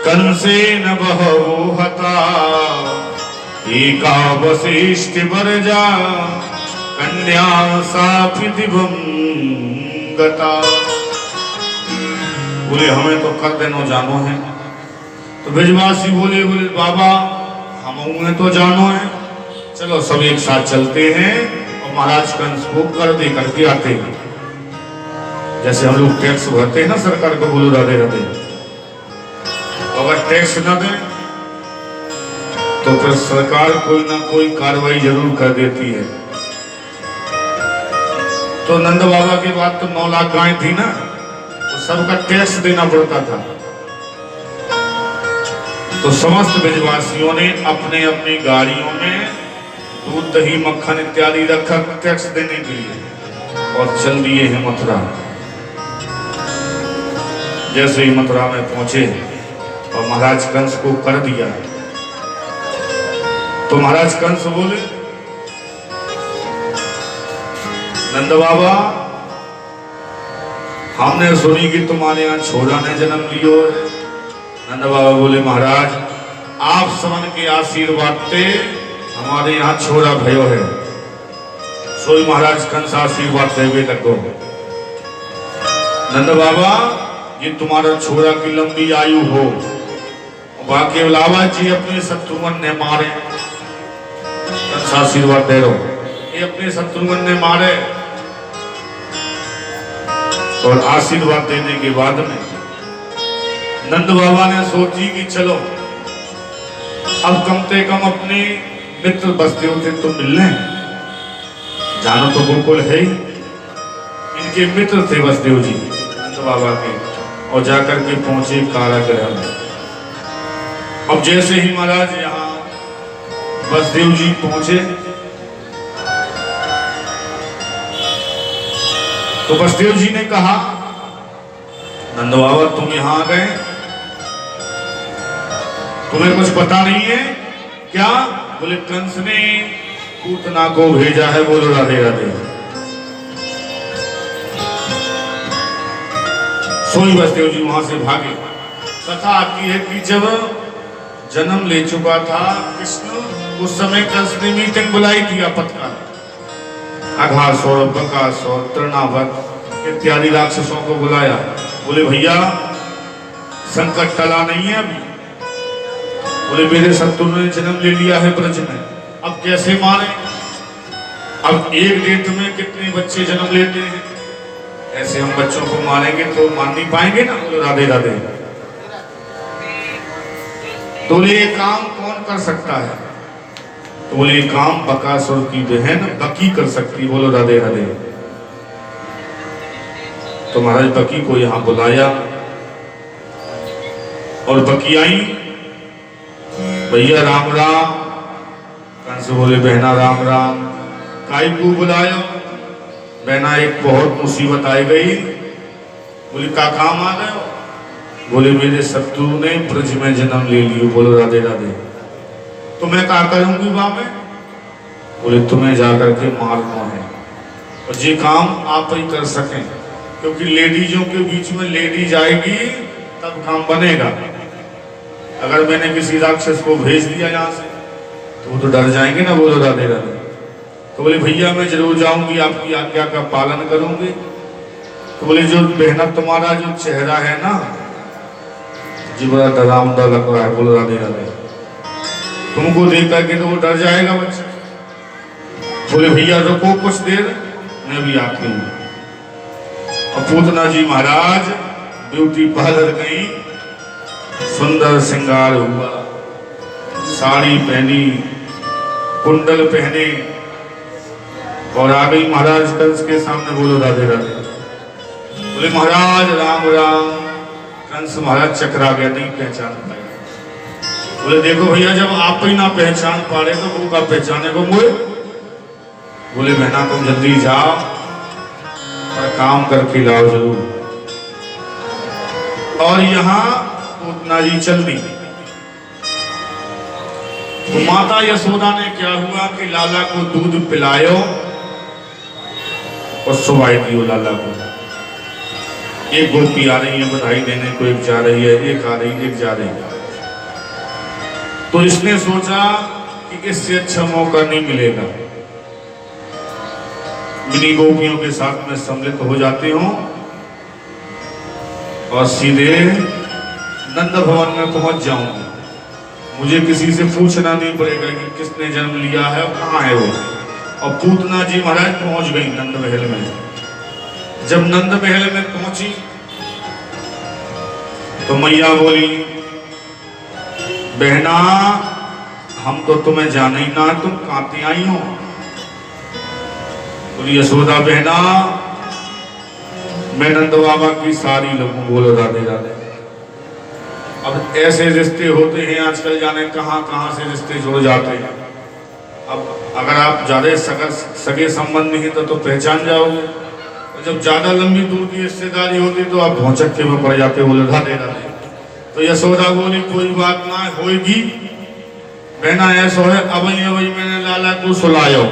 कंसे न बहू हता, एका वशिष्ठ बरजा कन्या साफि दिवम गता। बोले हमें तो कर देनो जानो है। तो ब्रजवासी बोले बाबा हमें तो जानो है, चलो सब एक साथ चलते हैं और महाराज कंस को कर दे करके आते हैं। जैसे हम लोग टैक्स भरते हैं ना सरकार को। बोलो राधे राधे। अगर टैक्स न दे तो फिर सरकार कोई ना कोई कार्रवाई जरूर कर देती है। तो नंद बाबा के बाद तो 9 लाख गाय थी ना, सबका टैक्स देना पड़ता था। तो समस्त ब्रजवासियों ने अपने अपनी गाड़ियों में दूध दही मक्खन इत्यादि रखा टैक्स देने के लिए और चल दिए हैं मथुरा। जैसे ही मथुरा में पहुंचे और महाराज कंस को कर दिया, तो महाराज कंस बोले, नंद बाबा, हमने सुनी कि तुम्हारे यहाँ छोरा ने जन्म लियो है। नंद बाबा बोले, महाराज आप समन के आशीर्वाद से हमारे यहाँ छोरा भयो है। सोई महाराज कंस आशीर्वाद देवे लगो। नंद बाबा, ये तुम्हारा छोरा की लंबी आयु हो। बाकी अलावा जी अपने शत्रुघ्न ने मारे, कंस आशीर्वाद दे रहो, ये अपने शत्रुघ्न ने मारे। और आशीर्वाद देने के बाद में नंद बाबा ने सोची कि चलो अब कम से कम अपने मित्र बस्तियों से तो मिलने, जानो तो गोकुल है ही। इनके मित्र थे बसदेव जी नंद बाबा के, और जाकर के पहुंचे कारागृह में। अब जैसे ही महाराज यहाँ बसदेव जी पहुंचे तो बसदेव जी ने कहा, नंद बाबा तुम यहां आ गए, तुम्हें कुछ पता नहीं है क्या? बोले, कंस ने पूतना को भेजा है। बोलो राधे राधे। सोई बसदेव जी वहां से भागे। कथा आती है कि जब जन्म ले चुका था कृष्ण, उस समय कंस ने मीटिंग बुलाई थी आपत्काल। अघासुर, बकासुर, तृणावत इत्यादि राक्षसों को बुलाया। बोले, भैया संकट टला नहीं है अभी। बोले, मेरे शत्रु ने जन्म ले लिया है ब्रज में, अब कैसे मारे? अब एक डेट में कितने बच्चे जन्म लेते हैं, ऐसे हम बच्चों को मारेंगे तो मान नहीं पाएंगे ना। बोले, राधे राधे। तो बोले, ये काम कौन कर सकता है? तो बोले, काम बकासुर की बहन बकी कर सकती। बोलो राधे राधे। तो महाराज बकी को यहां बुलाया और बकी आई, भैया राम राम। कंस बोले, बहना राम राम। काई को बुलाया? बहना एक बहुत मुसीबत आई गई। बोले, का काम आ गए? बोले, मेरे शत्रु ने ब्रज में जन्म ले लियो। बोलो राधे राधे। तो मैं क्या करूंगी वहां में? बोले, तुम्हें जाकर के मारना है, और ये काम आप ही कर सकें, क्योंकि लेडीजों के बीच में लेडीज आएगी तब काम बनेगा। अगर मैंने किसी राक्षस को भेज दिया यहाँ से तो वो तो डर जाएंगे ना। बोलो राधे राधे। तो बोले, भैया मैं जरूर जाऊंगी, आपकी आज्ञा का पालन करूंगी। तो बोले, जो बहना तुम्हारा जो चेहरा है ना, जी बड़ा डरावना लग रहा है। बोलो राधे राधे। तुमको देख करके तो वो डर जाएगा बच्चा। बोले, भैया रुको कुछ देर, मैं भी आती हूँ। और पूतना जी महाराज ब्यूटी पार्लर गई, सुंदर श्रृंगार हुआ, साड़ी पहनी, कुंडल पहने और आ गई महाराज कंस के सामने। बोलो राधे राधे। बोले, महाराज राम राम। कंस महाराज चकरा गया, नहीं पहचान पाया। बोले, देखो भैया, जब आप ही ना पहचान पा रहे तो वो का पहचाने को मुझे। बोले, बहना तुम जल्दी जाओ और काम करके लाओ जरूर। और यहाँ पूतना जी चल दी। तो माता यशोदा ने क्या हुआ कि लाला को दूध पिलायो और सुवाई दियो लाला को। एक गोपी आ रही है बधाई देने को, एक जा रही है, एक आ रही, एक जा रही है। तो इसने सोचा कि इससे अच्छा मौका नहीं मिलेगा, मिनी गोपियों के साथ में सम्मिलित हो जाती हूं और सीधे नंद भवन में पहुंच जाऊंगी। मुझे किसी से पूछना नहीं पड़ेगा कि किसने जन्म लिया है और कहाँ है वो। और पूतना जी महाराज पहुंच गई नंद महल में। जब नंद महल में पहुंची तो मैया बोली, बहना हम तो तुम्हें जाने ही ना, तुम कांते आई हो। बोली, यशोदा बहना मैं नंद बाबा की सारी लोगों बोलो राधे राधे। अब ऐसे रिश्ते होते हैं आजकल, जाने कहाँ कहाँ से रिश्ते जुड़ जाते हैं। अब अगर आप ज्यादा सगे संबंधी हैं तो पहचान जाओगे, और जब ज्यादा लंबी दूर की रिश्तेदारी होती तो आप भौचक्के में पड़ जाते, बोले राधे राधे। तो यशोदा बोली कोई बात ना होगी बहना, ऐसा है अबई अबई मैंने लाला को सुलायो,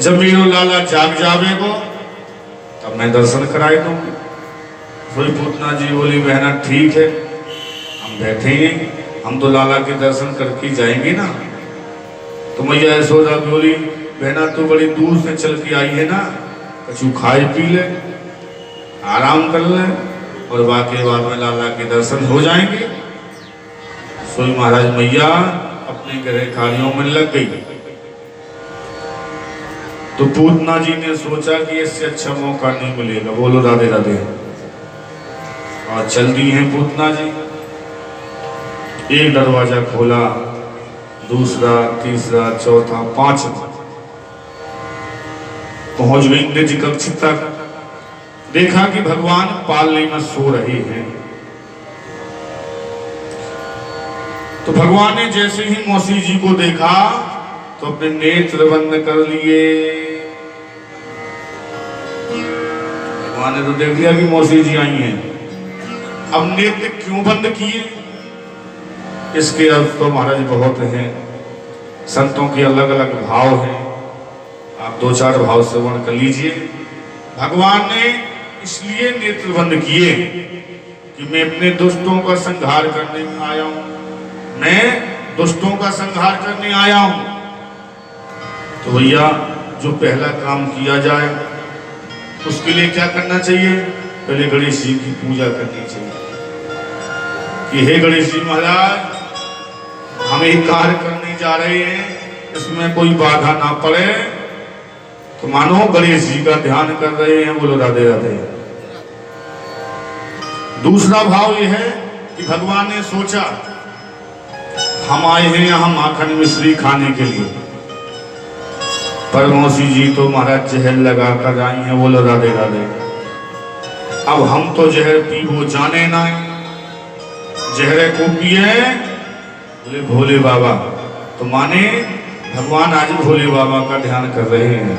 जब मेरो लाला जाग जावे को तब मैं दर्शन कराए दूंगी। कोई पूतना जी बोली बहना ठीक है, हम बैठे हैं, हम तो लाला के दर्शन करके जाएंगे ना। तो मैया यशोदा बोली बहना तू बड़ी दूर से चल के आई है ना, कछु खाए पी ले, आराम कर ले, और बाकी बाद में लाला के दर्शन हो जाएंगे। सोई महाराज मैया अपने गृह कार्यों में लग गई। तो पूतना जी ने सोचा कि इससे अच्छा मौका नहीं मिलेगा, बोलो राधे राधे। और चल दी हैं पूतना जी। एक दरवाजा खोला, दूसरा, तीसरा, चौथा, पांचवा, पहुंच गई निज कक्ष तक। देखा कि भगवान पालने में सो रहे हैं। तो भगवान ने जैसे ही मौसी जी को देखा तो अपने नेत्र बंद कर लिए। भगवान ने तो देख लिया कि मौसी जी आई हैं, अब नेत्र क्यों बंद किए, इसके अर्थ तो महाराज बहुत हैं, संतों के अलग अलग भाव हैं, आप दो चार भाव श्रवण कर लीजिए। भगवान ने इसलिए नेत्र बंद किए कि मैं अपने दुष्टों का संहार करने आया हूं, मैं दुष्टों का संहार करने आया हूं। तो भैया जो पहला काम किया जाए उसके लिए क्या करना चाहिए, पहले गणेश जी की पूजा करनी चाहिए कि हे गणेश जी महाराज हम एक कार्य करने जा रहे हैं, इसमें कोई बाधा ना पड़े। तो मानो गणेश जी का ध्यान कर रहे हैं, बोलो राधे राधे। दूसरा भाव यह है कि भगवान ने सोचा हम आए हैं यहाँ माखन मिश्री खाने के लिए, पर मौसी जी तो महाराज जहर लगा कर आई हैं, बोलो राधे राधे। अब हम तो जहर पी वो जाने ना, जहर को पिए बोले भोले बाबा। तो माने भगवान आज भोले बाबा का ध्यान कर रहे हैं।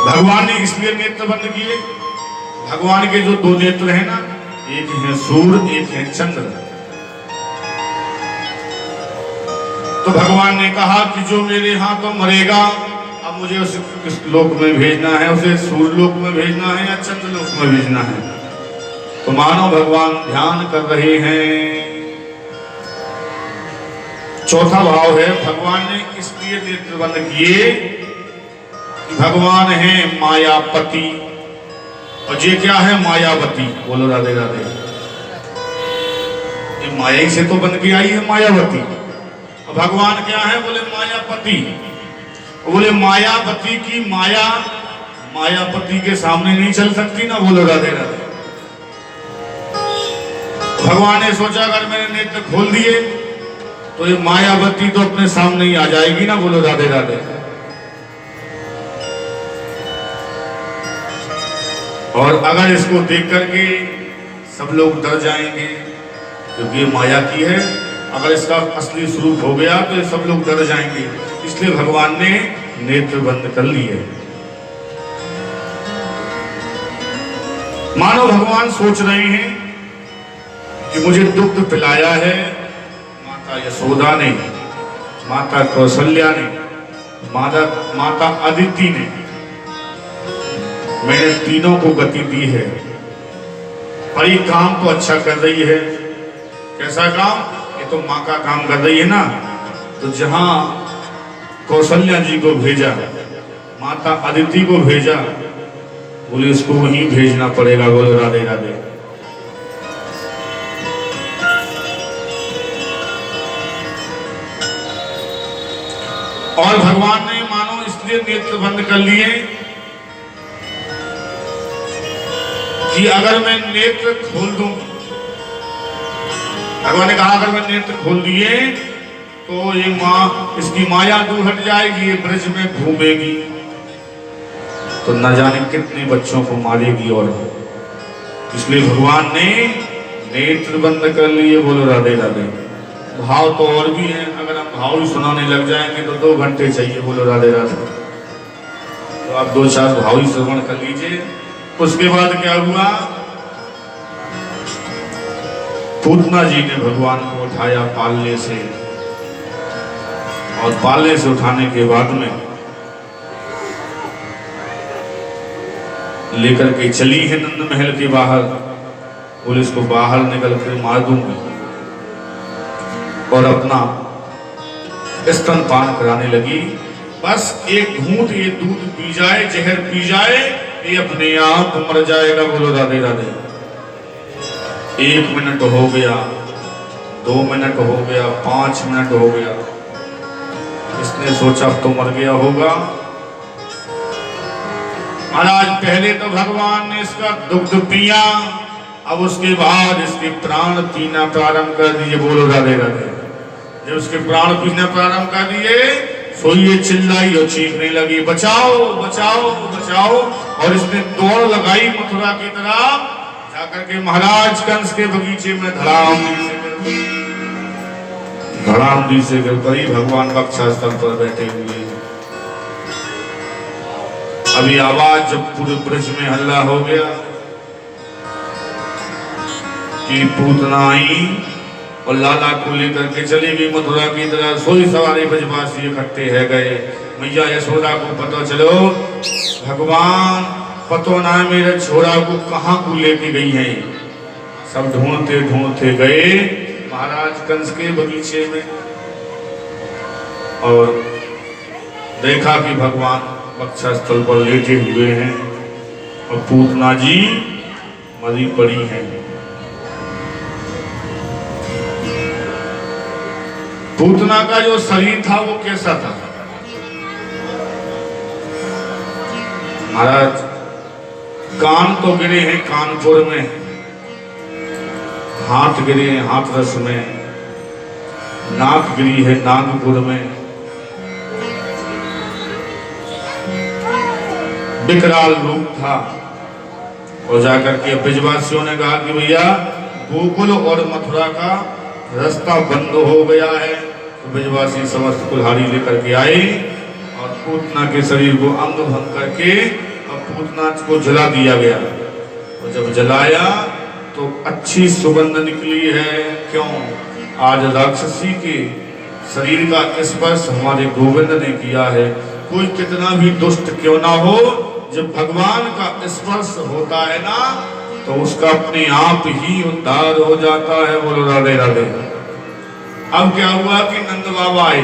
भगवान ने इसलिए नेत्र बंद किए, भगवान के जो दो नेत्र हैं ना, एक है सूर्य, एक है चंद्र। तो भगवान ने कहा कि जो मेरे हाथों मरेगा, अब मुझे उसे किस लोक में भेजना है, उसे सूर्य लोक में भेजना है या चंद्र लोक में भेजना है। तो मानो भगवान ध्यान कर रहे हैं। चौथा भाव है भगवान ने इसलिए नेत्र बंद किए कि भगवान है मायापति, और ये क्या है मायावती, बोलो राधे राधे। ये माया ही से तो बन के आई है मायावती। और भगवान क्या है, बोले मायापति। बोले मायावती की माया मायापति के सामने नहीं चल सकती ना, बोलो राधे राधे। भगवान ने सोचा अगर मैंने नेत्र खोल दिए तो ये मायावती तो अपने सामने ही आ जाएगी ना, बोलो राधे राधे। और अगर इसको देख करके सब लोग डर जाएंगे क्योंकि ये माया की है, अगर इसका असली स्वरूप हो गया तो ये सब लोग डर जाएंगे, इसलिए भगवान ने नेत्र बंद कर लिए। मानो भगवान सोच रहे हैं कि मुझे दुग्ध पिलाया है माता यशोदा ने, माता कौशल्या ने, माता अदिति ने, मैंने तीनों को गति दी है, पर ये काम तो अच्छा कर रही है। कैसा काम, ये तो माँ का काम कर रही है ना। तो जहां कौशल्या जी को भेजा, माता अदिति को भेजा, बोले इसको वहीं भेजना पड़ेगा, बोलो राधे राधे। और भगवान ने मानो इसलिए नेत्र बंद कर लिए कि अगर मैं नेत्र खोल दूं, भगवान ने कहा अगर मैं नेत्र खोल दिए तो ये माँ इसकी माया दूर हट जाएगी, ये ब्रज में घूमेगी तो न जाने कितने बच्चों को मारेगी। और इसलिए भगवान ने नेत्र बंद कर लिए। बोलो राधे राधे। भाव तो और भी हैं, अगर हम भाव ही सुनाने लग जाएंगे तो 2 घंटे चाहिए। बोलो राधे राधे। तो आप 2-4 भाव ही श्रवण कर लीजिए। उसके बाद क्या हुआ, पूतना जी ने भगवान को उठाया पालने से, और पालने से उठाने के बाद में लेकर के चली है नंद महल के बाहर। पुलिस को बाहर निकल कर मार दूंगी, और अपना स्तनपान कराने लगी। बस एक घूंट ये दूध पी जाए, जहर पी जाए, ये अपने आप मर जाएगा। बोलो राधे राधे। 1 मिनट हो गया, 2 मिनट हो गया, 5 मिनट हो गया। इसने सोचा अब तो मर गया होगा। महाराज पहले तो भगवान ने इसका दुग्ध पिया, अब उसके बाद इसके प्राण पीना प्रारंभ कर दिए। बोलो राधे राधे। जब उसके प्राण पीना प्रारंभ कर दिए, सोइए चिल्लाई और चीखने लगी, बचाओ बचाओ बचाओ। और इसने दौड़ लगाई मथुरा की तरफ, जाकर के महाराज कंस के बगीचे में धड़ाम दी से गिर पड़ी। भगवान वक्षस्थल पर बैठे हुए। अभी आवाज जब पूरे ब्रज में हल्ला हो गया कि पूतना आई और लाला को लेकर के चली गई मथुरा की तरह। सोई सवारी ब्रजवासी इकट्ठे है गए। मैया यशोदा को पता चलो भगवान पतो ना मेरे छोरा को कहाँ को लेके गई है। सब ढूंढते ढूंढते गए महाराज कंस के बगीचे में, और देखा कि भगवान वक्षस्थल पर लेटे हुए हैं और पूतना जी मरी पड़ी हैं। पूतना का जो शरीर था वो कैसा था महाराज? कान तो गिरे हैं कानपुर में, हाथ गिरे हैं हाथरस में, नाक गिरी है नागपुर में, विकराल रूप था। और जाकर के ब्रजवासियों ने कहा कि भैया गोकुल और मथुरा का रास्ता बंद हो गया है। तो ब्रजवासी समस्त कुल्हाड़ी लेकर के आए और पूतना के शरीर को अंग भंग करके और पूतना को जला दिया गया। और जब जलाया तो अच्छी सुगंध निकली है। क्यों? आज राक्षसी के शरीर का स्पर्श हमारे गोविंद ने किया है। कोई कितना भी दुष्ट क्यों ना हो, जब भगवान का स्पर्श होता है ना तो उसका अपने आप ही उद्धार हो जाता है। बोलो राधे राधे। अब क्या हुआ कि नंद बाबा आए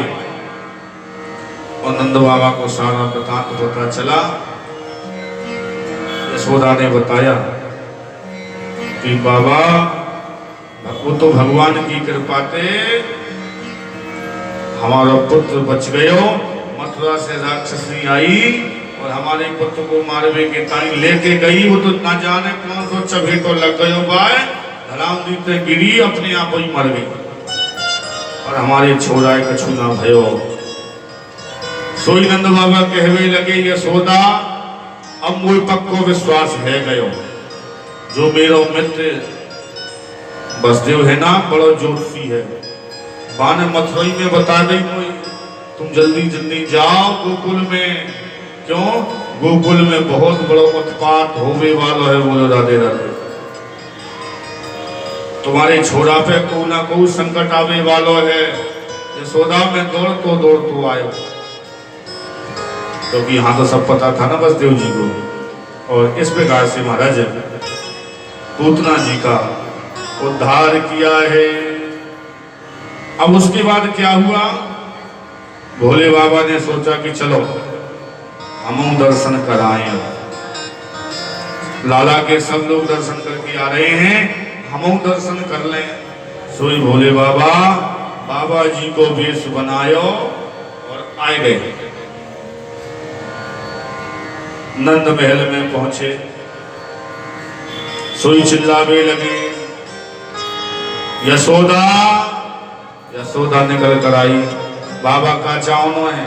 और नंद बाबा को सारा वृतांत पता चला। यशोदा ने बताया कि बाबा वो तो भगवान की कृपा से हमारा पुत्र बच गयो। मथुरा से राक्षसी आई और हमारे पुत्र को मारवे के ताई लेके गई। वो तो ना जाने कौन सो चबे तो लग गयो बाय, धड़ाम दी गिरी, अपने आप ही मर गई और हमारे छोरा कछु ना भयो। सोई नंद बाबा कहवे लगे यशोदा अब मोई पक्को विश्वास है गयो। जो मेरा मित्र बसदेव है ना, बड़ो ज्योतिषी है, बाने मथुरई में बता गई कोई, तुम जल्दी जल्दी जाओ गोकुल में। क्यों? गोकुल में बहुत बड़ा उत्पात होने वाला है। बोलो राधे राधे। तुम्हारे छोरा पे को ना को संकट आवे वालो है। यशोदा में दौड़ तो आयो, क्योंकि यहाँ तो सब पता था ना बसदेव जी को। और इस प्रकार से महाराज पूतना जी का उद्धार किया है। अब उसके बाद क्या हुआ, भोले बाबा ने सोचा कि चलो हम दर्शन कराएं। लाला के सब लोग दर्शन करके आ रहे हैं, हम दर्शन कर लें। सोई भोले बाबा बाबा जी को वेश बनायो और आए गए। नंद महल में पहुंचे, सोई चिल्लावे लगे यशोदा यशोदा निकल कर आई, बाबा का चावनो है।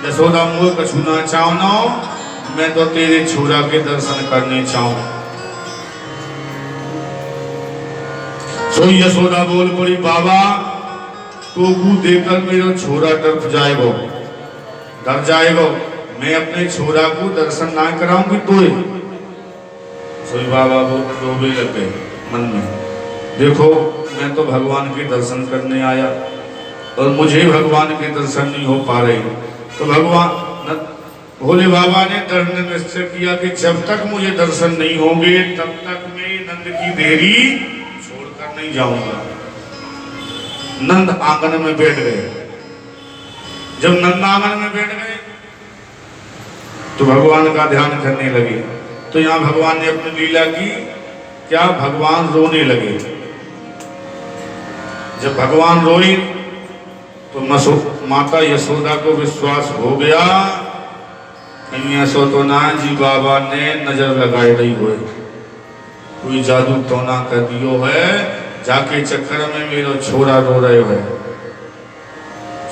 यशोदा मुझे कछु ना चावनो, मैं तो तेरे छोरा के दर्शन करने चाहूं। सो यशोदा बोल पड़ी, बाबा तो देखकर मेरा छोरा डर जाएगो, मैं अपने छोरा को दर्शन ना कराऊंगी तो। सोई बाबा रोने लग गए मन में, देखो मैं तो भगवान के दर्शन करने आया और मुझे भगवान के दर्शन नहीं हो पा रहे। तो भगवान भोले बाबा ने दृढ़ निश्चय किया कि जब तक मुझे दर्शन नहीं होंगे तब तक मैं नंद की देरी छोड़कर नहीं जाऊंगा। नंद आंगन में बैठ गए। जब नंद आंगन में बैठ गए तो भगवान का ध्यान करने लगे। तो यहाँ भगवान ने अपनी लीला की, क्या भगवान रोने लगे। जब भगवान रोए तो माता यशोदा को विश्वास हो गया, कहीं ऐसा तो ना जी बाबा ने नजर लगाए नहीं हुए, कोई जादू तो ना कर दियो है, जाके चक्कर में मेरा छोरा रो रहे है।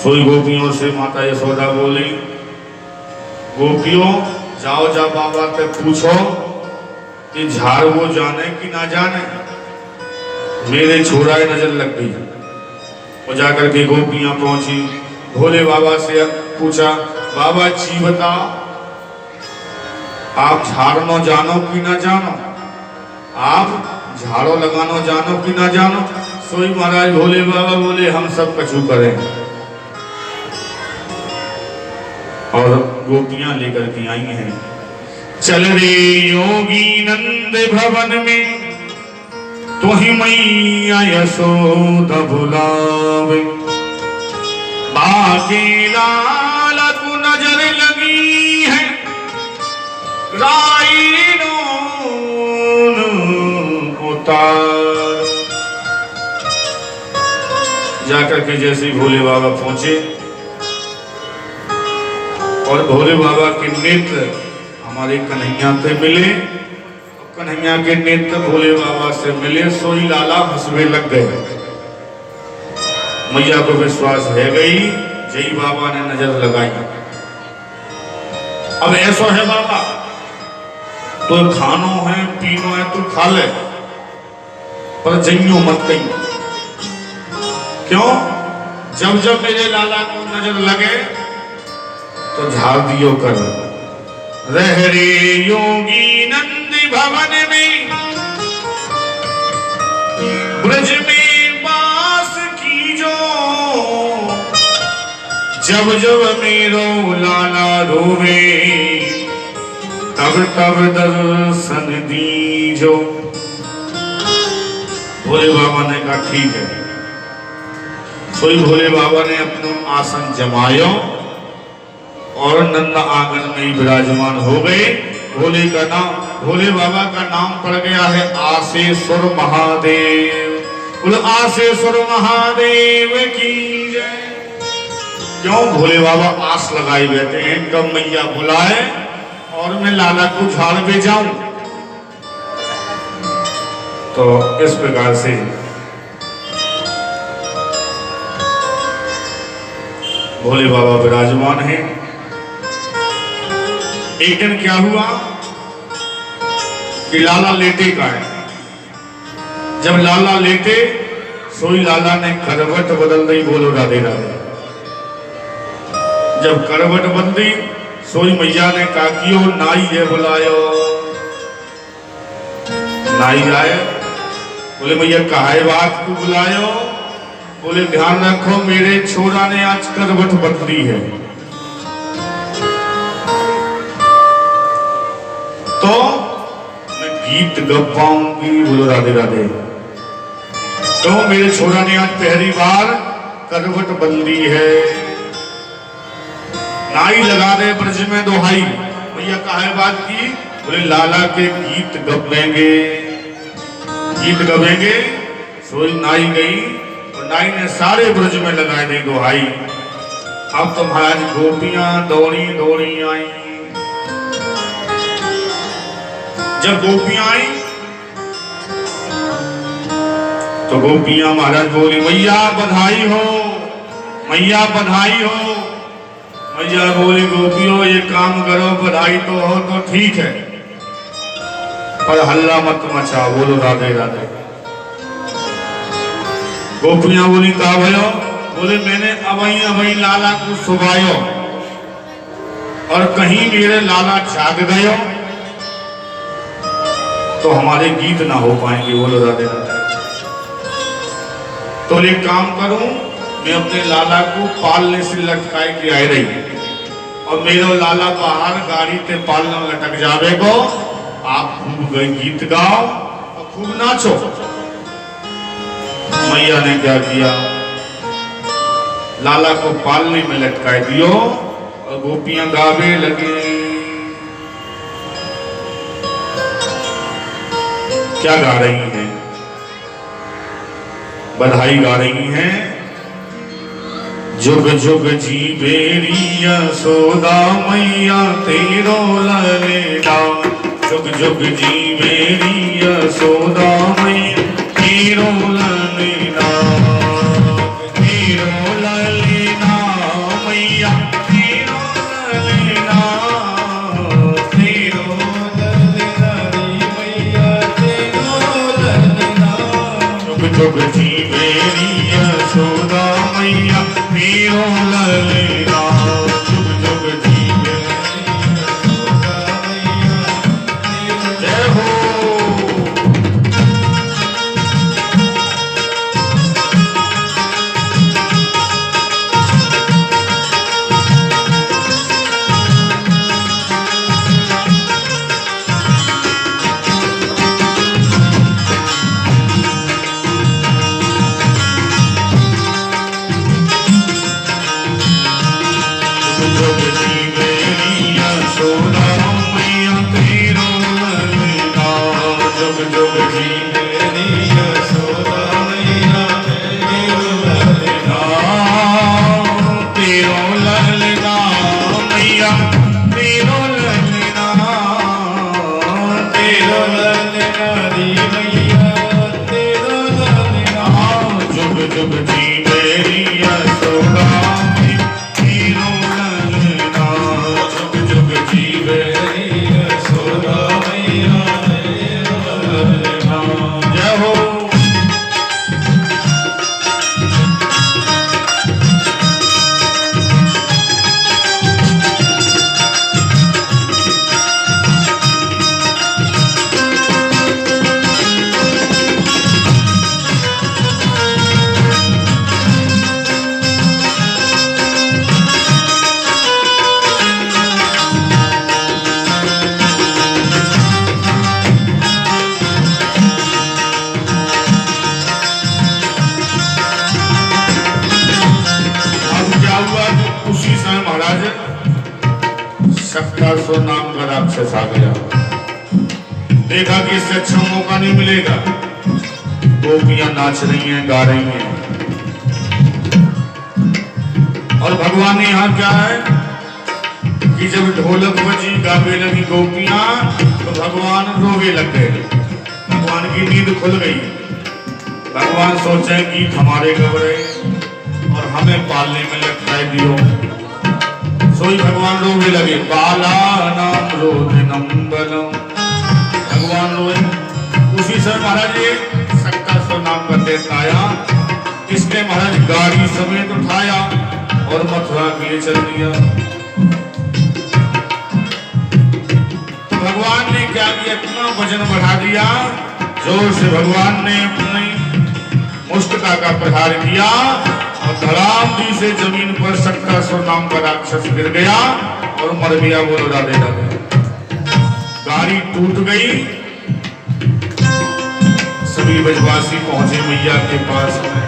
सोई गोपियों से माता यशोदा बोली, गोपियों जाओ जा बाबा से पूछो कि झाड़ वो जाने कि ना जाने, मेरे छोरा नजर लग गई। और जाकर के गोपियां पहुंची, भोले बाबा से पूछा, बाबा जी बताओ आप झाड़नो जानो कि ना जानो, आप झाड़ो लगानो जानो कि ना जानो। सोई महाराज भोले बाबा बोले, हम सब कछु करें। और गोपियां लेकर के आई हैं, चल रे योगी नंद भवन में, तुहि मैया यशोदा बुलावे, बाके लाल को नजर लगी है, राई उतार। जाकर के जैसे ही भोले बाबा पहुंचे और भोले बाबा के नेत्र हमारे कन्हैया से मिले, कन्हैया के नेत्र भोले बाबा से मिले, सोई लाला हंसने लग गए। मैया को विश्वास है गई, जय बाबा ने नजर लगाई। अब ऐसा है बाबा, तो खानो है पीनो है तू खा ले, पर जइयो मत कहीं। क्यों? जब जब मेरे लाला को नजर लगे तो झाड़ दियो कर। रह रे योगी नंद भवन में, ब्रज में वास कीजो, जब जब मेरो लाला रोवे, तब तब दर्शन दीजो। भोले बाबा ने कहा ठीक है। सोई भोले बाबा ने अपना आसन जमायो और नंद आंगन में ही विराजमान हो गए। भोले बाबा का नाम पड़ गया है आसेश्वर महादेव। बोलो आसेश्वर महादेव की जय। क्यों? भोले बाबा आस लगाए बैठे हैं, कब मैया बुलाए और मैं लाला को झाड़ पे जाऊं। तो इस प्रकार से भोले बाबा विराजमान हैं। एक दिन क्या हुआ कि लाला लेटे का है। जब लाला लेटे, सोई लाला ने करवट बदल दी। बोलो राधे राधे। जब करवट बदली, सोई मैया ने कहा कि ओ नाई है बुलायो। नाई आए, बोले मैया काहे बात को बुलायो। बोले ध्यान रखो मेरे छोरा ने आज करवट बदली है, तो मैं गीत गा पाऊंगी। बोलो राधे राधे। तो मेरे छोरा ने आज पहली बार करवट बदली है। नाई लगा दे ब्रज में दोहाई। भैया काहे बात की। बोले लाला के गीत गबेंगे, गीत गबेंगे। सोई नाई गई और नाई ने सारे ब्रज में लगाए दी दोहाई। अब तो महाराज गोपियां दौड़ी दौड़ी आई। जब गोपियां आई तो गोपियां महाराज बोली मैया बधाई हो, मैया बधाई हो। मैया बोली गोपियों ये काम करो, बधाई तो हो तो ठीक है पर हल्ला मत मचा, बोलो राधे राधे। गोपियां बोली का भयो, बोले मैंने अवई लाला को सुभायो और कहीं मेरे लाला जाग गयो तो हमारे गीत ना हो पाएंगे, बोलो राधे राधे। तो एक काम करूं, मैं अपने लाला को पालने से लटकाए के आए रही और मेरा लाला बाहर गाड़ी ते पालना लटक जावे को, आप खूब गीत गाओ और खूब नाचो। मैया ने क्या किया, लाला को पालने में लटकाए दियो और गोपियां गावे लगे। क्या गा रही हैं, बधाई गा रही हैं। जुग जुग जीवेरी यशोदा मैया तेरो ललेला, जुग जुग जीवेरी यशोदा मैया तेरो ललेला, तेरो ललेला मैया तेरो ललेला, तेरो ललेला मैया तेरो ललेला, जुग जुग जीवेरी यशोदा मैया तेरो ललेला, जुग जुग जीवेरी यशोदा मैया तेरो। जय हो। सो नाम का राक्षस आ गया, देखा कि इससे अच्छा मौका नहीं मिलेगा। गोपियां नाच रही हैं, गा रही हैं और भगवान ने यहाँ क्या है कि जब ढोलक बजी गावे लगी गोपियां तो भगवान रोवे लग गए, भगवान की नींद खुल गई। भगवान सोचे कि हमारे गबरे और हमें पालने में लटकाए दियो, सोई भगवान रोवे लगे। बाला नाम रोदनम बलम, भगवान रोए। उसी समय महाराज ये सक्का सो नाम का दैत्य आया, इसने महाराज गाड़ी समेत उठाया और मथुरा के लिए चल दिया। तो भगवान ने क्या किया, इतना वजन बढ़ा दिया, जोर से भगवान ने अपनी मुष्टिका का प्रहार किया और धड़ाम दी से जमीन पर सक्कासुर नाम का राक्षस गिर गया और मर गया। बोलो राधे राधे। गाड़ी टूट गई, सभी ब्रजवासी पहुंचे मैया के पास में,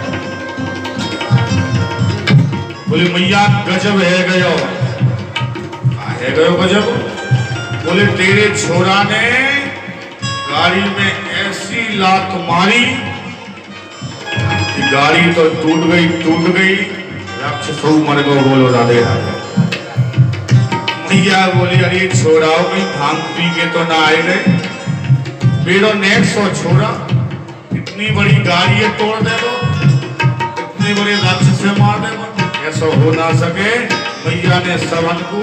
बोले मैया गजब है गयो। है गयो गजब? बोले तेरे छोरा ने गाड़ी में ऐसी लात मारी कि गाड़ी तो टूट गई, राक्षस मर गो। बोलो राधे राधे। मैया बोली अरे छोराओ कहीं भांग पी के तो ना आए गए, बेड़ो नेट सो छोरा इतनी बड़ी गाड़ी है तोड़ दे दो, इतनी बड़ी राक्षस से मार दे दो, ऐसा हो ना सके। मैया ने सबन को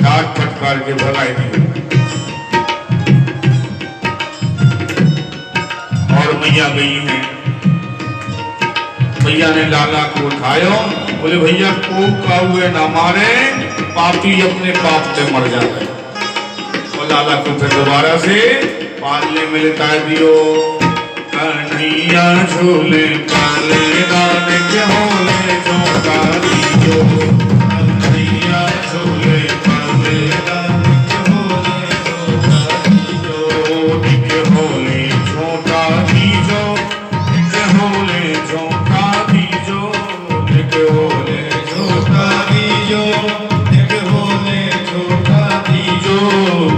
डांट फटकार के भगाई दी और मैया गई है। भैया ने लाला को उठायो, बोले भैया को काउए ना मारे, पापी अपने पाप पे मर जाते। और लाला को फिर दोबारा से पालने में लिटा दियो। कन्हैया झूले पाले दान के होले झोंका दियो, कन्हैया झूले पाले दान के होले झोंका दियो, के होले झोंका दीजो, के होले झोंका दीजो, के होले झोंका दीजो, के होले झोंका दीजो।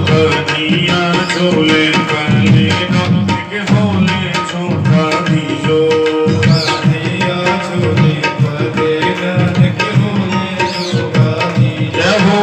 कन्हैया झूले पाले दान के होले झोंका दीजो, कन्हैया झूले पाले दान के होले झोंका दीजो। जय हो।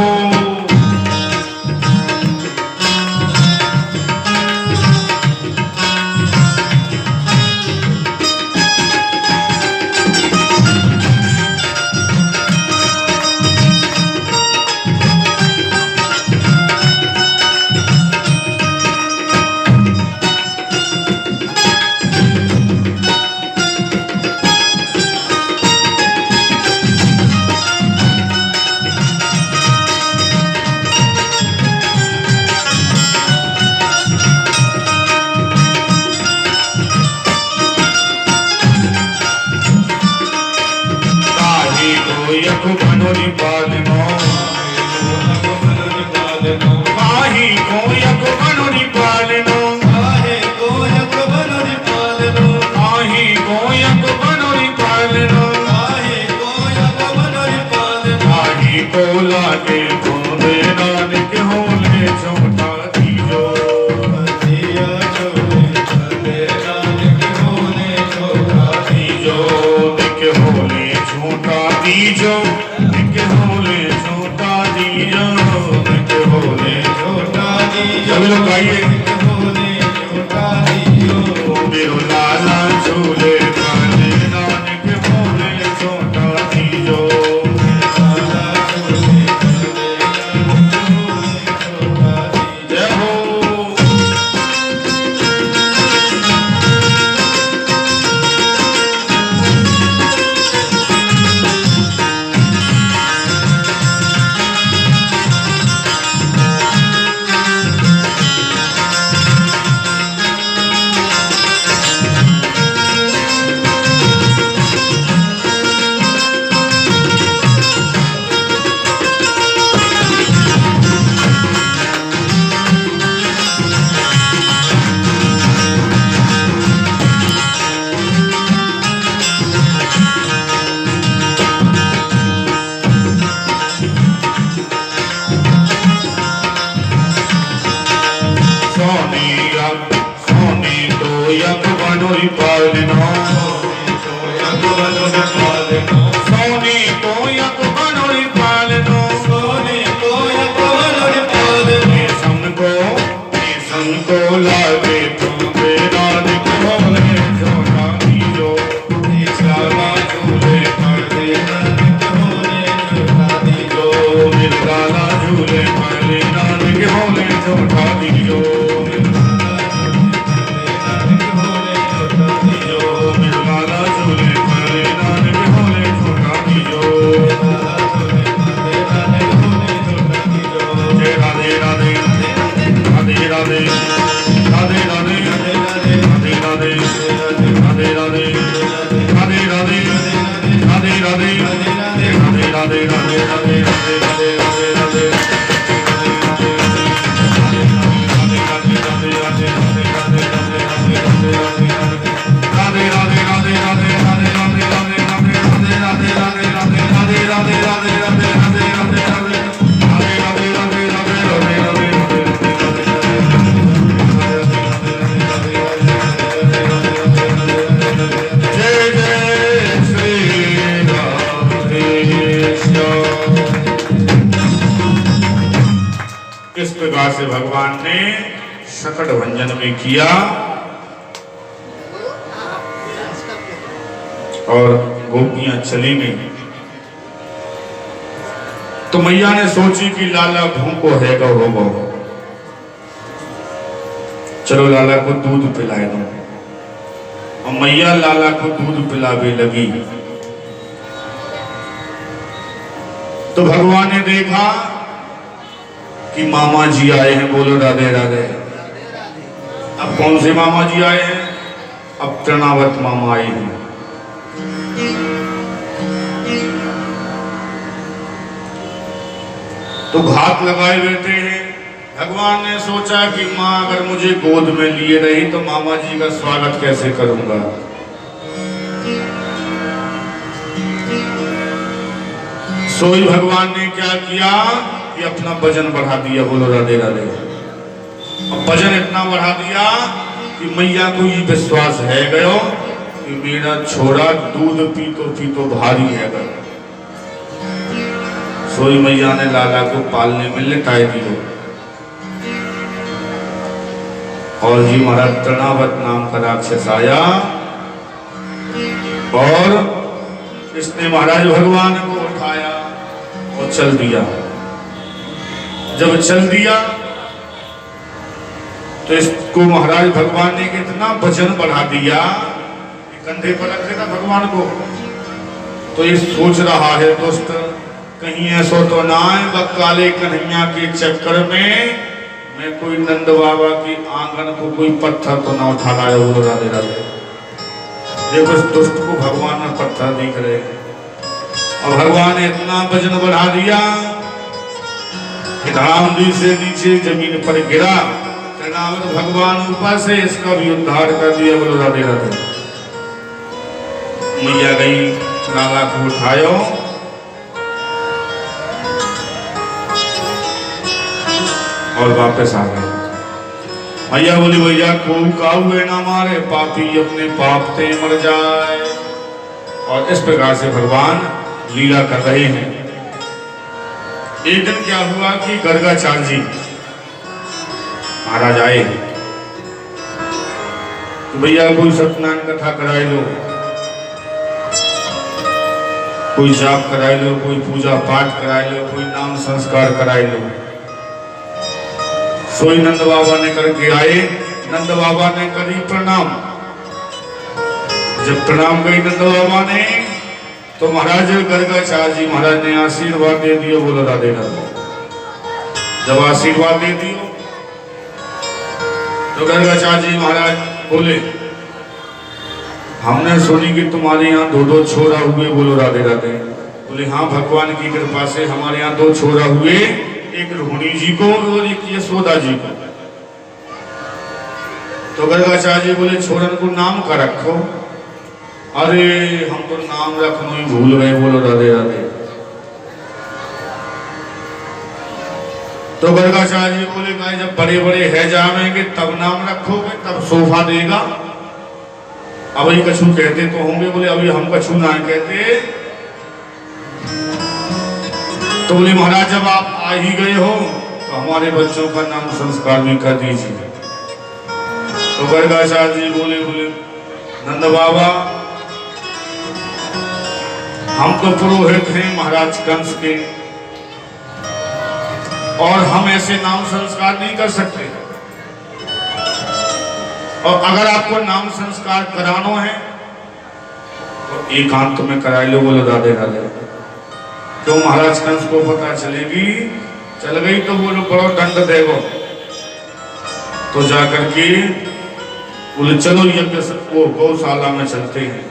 कोयक बनोरी पालनो, काहे कोयक बनोरी पालनो, काहे कोयक बनोरी पालनो, काहे कोयक बनोरी पालनो, काहे कोयक बनोरी पालनो। काहे को लागे खोदे नानक होले झोंका दीजो, कन्हैया झूले पाले नानक होले झोंका दीजो, के होले झोंका दीजो, के होले झोंका दीजो, के होले झोंका दीजो। सभी लोग गाइए। के होले झोंका दीजो, मेरो लाला झूले पाले नानक होले झोंका दीजो, लाला झूले पाले नानक होले झोंका दीजो। जय हो। सोनी तो यक बनोरी पालनो, सोनी तो यक बनोरी पालनो, सोनी तो यक बनोरी पालनो, सोनी तो यक बनोरी पालनो। संको लागे तुम्हें नानक होले झोंका दीजो, लाला झूले पाले नानक होले झोंका दीजो, लाला झूले पाले नानक होले झोंका दीजो। इस प्रकार से भगवान ने सकट भंजन में किया। और गोपियां चली गई। तो मैया ने सोची कि लाला भूखो है गो होगो, चलो लाला को दूध पिलाए दो। और मैया लाला को दूध पिलावे लगी। तो भगवान ने देखा कि मामा जी आए हैं, बोलो राधे राधे। अब कौन से मामा जी आए हैं? अब तृणावत मामा आए हैं। तो घात लगाए बैठे हैं। भगवान ने सोचा कि माँ अगर मुझे गोद में लिए रही तो मामा जी का स्वागत कैसे करूंगा। सोई भगवान ने क्या किया कि अपना वजन बढ़ा दिया, बोलो राधे राधे। अब वजन इतना बढ़ा दिया कि मैया को ये विश्वास है गयो कि मेरा छोरा दूध पीतो भारी है गयो। सोई मैया ने लाला को पालने में लिटाई दियो। और जी महाराज तृणावत नाम का राक्षस आया और इसने महाराज भगवान को उठाया और चल दिया। जब चल दिया तो इसको महाराज भगवान ने इतना वजन बढ़ा दिया कि कंधे पर रख देना भगवान को। तो ये सोच रहा है दोस्त कहीं ऐसा तो ना है काले कन्हैया के चक्कर में मैं कोई नंद बाबा की आंगन को कोई पत्थर तो ना उठा लाया। बोलो राधे राधे। देखो इस दुष्ट को भगवान में पत्थर दिख रहे और भगवान ने इतना वजन बढ़ा दिया कि धामधूम से नीचे जमीन पर गिरा। तृणावत भगवान ऊपर से इसका भी उद्धार कर दिया। बोलो राधे राधे। मैया गई लाला को उठायो और वापस आ गए। मैया बोली भैया को काहुए ना मारे, पापी अपने पाप ते मर जाए। और इस प्रकार से भगवान लीला कर रहे हैं। एक दिन क्या हुआ कि गर्गाचार्य जी महाराज आए तो भैया कोई सत्यनारायण कथा कराई लो, कोई जाप कराई लो, कोई पूजा पाठ कराई लो, कोई नाम संस्कार कराई लो। सोई नंद बाबा ने करके आए। नंद बाबा ने करी प्रणाम। जब प्रणाम करी नंद बाबा ने तो महाराज गर्गाचार्य जी महाराज ने आशीर्वाद दे दियो। बोलो राधे राधे। जब आशीर्वाद दे दियो तो गर्गाचार्य जी महाराज बोले हमने सुनी कि तुम्हारे यहाँ दो छोरा हुए। बोलो राधे राधे। बोले हाँ भगवान की कृपा से हमारे यहाँ 2 छोरा हुए, एक रोहिणी जी को और एक यशोदा जी को। तो गर्गाचार्य जी बोले छोरन को नाम का रखो। अरे हम तो नाम रखना ही भूल गए। बोलो राधे राधे। तो गर्गाचार्य जी बोले भाई जब बड़े बड़े है जावेंगे तब नाम रखोगे, तब शोभा देगा। अब ये कछु कहते तो होंगे। बोले अभी हम कछु ना कहते। तो बोले महाराज जब आप आ ही गए हो तो हमारे बच्चों का नाम संस्कार भी कर दीजिए। तो गर्गाचार्य जी बोले नंद बाबा हम तो पुरोहित हैं महाराज कंस के और हम ऐसे नाम संस्कार नहीं कर सकते। और अगर आपको नाम संस्कार कराना है तो एकांत में कराई लो। बोलो राधे राधे। तो महाराज कंस को पता चलेगी, चल गई तो बोलो बड़ो दंड देगो। तो जाकर के बोले चलो यज्ञ वो गौशाला में चलते हैं।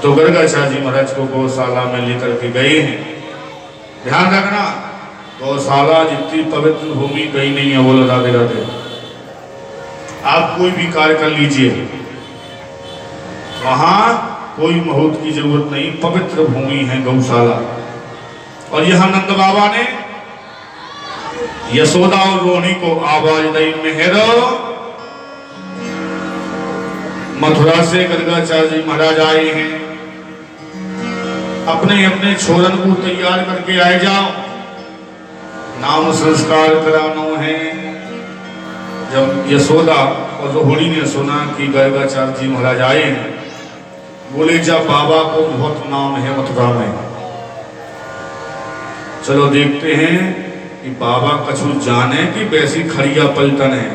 तो गर्गाचार्य जी महाराज को गौशाला में लेकर के गए हैं। ध्यान रखना गौशाला जितनी पवित्र भूमि कहीं नहीं है। बोलो राधे राधे। आप कोई भी कार्य कर लीजिए वहां कोई मुहूर्त की जरूरत नहीं, पवित्र भूमि है गौशाला। और यहां नंद बाबा ने यशोदा और रोहिणी को आवाज दी मेहरो। मथुरा से गर्गाचार्य जी महाराज आए हैं। अपने अपने छोरन को तैयार करके आए जाओ, नाम संस्कार कराना है। जब यशोदा और रोहिणी ने सुना कि गर्गाचार्य जी महाराज आए हैं बोले जब बाबा को बहुत नाम है मथुरा में, चलो देखते हैं कि बाबा कछु जाने कि वैसी खड़िया पलटन है।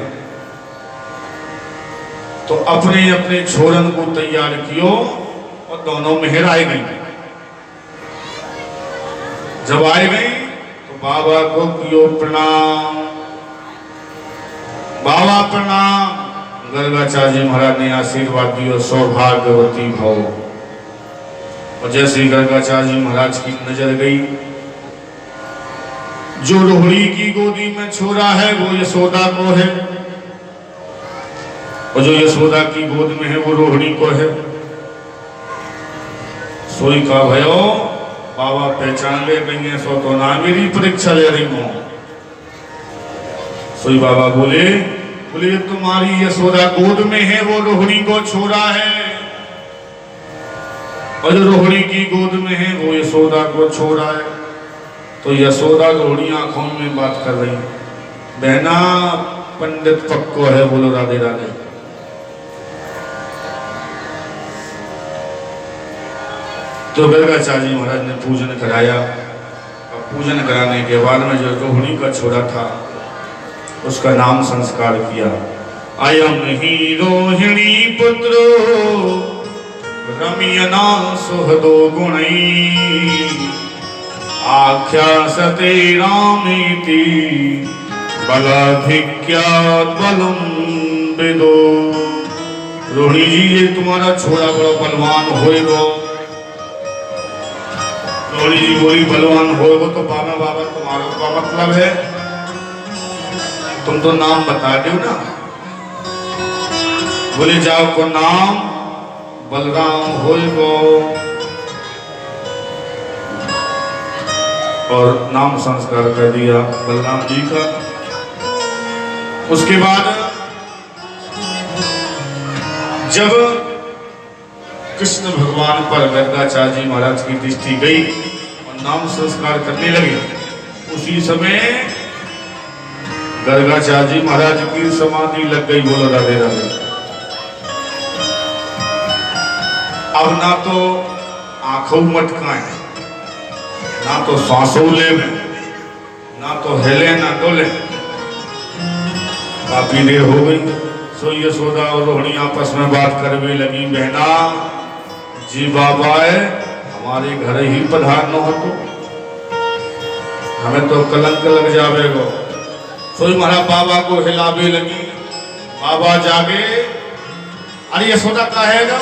तो अपने अपने छोरन को तैयार कियो और दोनों मेहर आए गई। जब आए गई तो बाबा को कियो प्रणाम, बाबा प्रणाम। गर्गाचार्य महाराज ने आशीर्वाद दियो, सौभाग्यवती भव। और जैसे गर्गाचार्य महाराज की नजर गई, जो रोहिणी की गोदी में छोरा है वो यशोदा को है, और जो यशोदा की गोद में है वो रोहिणी को है। सोई का भयो बाबा पहचान ले गई है, सो तो ना मेरी परीक्षा ले रही हूं। सोई बाबा बोले तुम्हारी यशोदा गोद में है वो रोहिणी को छोरा है, और जो रोहिणी की गोद में है वो यशोदा को छोरा है। तो यशोदा रोहिणी आंखों में बात कर रही, बहना पंडित पक्को है, बोलो राधे राधे। तो गर्गाचार्य महाराज ने पूजन कराया, और पूजन कराने के बाद में जो रोहिणी का छोरा था उसका नाम संस्कार किया। अयम ही रोहिणी पुत्रो रम्यना सुहदो गुणै, आख्यासते रामेति बलाधिक्यात् बलम विदो। रोहिणी जी ये तुम्हारा छोरा बड़ा बलवान होएगा। रोहिणी जी बोली बलवान होएगा तो बाबा तुम्हारा का मतलब है, तुम तो नाम बता दो ना। बोले जाओ को नाम बलराम होएगो, और नाम संस्कार कर दिया बलराम जी का। उसके बाद जब कृष्ण भगवान पर गर्गाचार्य जी महाराज की दृष्टि गई और नाम संस्कार करने लगे, उसी समय गर्गाचार्य महाराज की समाधि लग गई। बोलो राधे राधे। अब ना तो आंखों मटकाए, ना तो सांसों ले में, ना तो हिले ना डोले। काफी देर हो गई। सो यशोदा और रोहिणी आपस में बात करने लगी, बहना जी बाबा है हमारे घर ही पधारनो हो, तो हमें तो कलंक लग जावेगो। सोई महाराज बाबा को हिलावे लगी। बाबा जागे, अरे यशोदा कहेगा।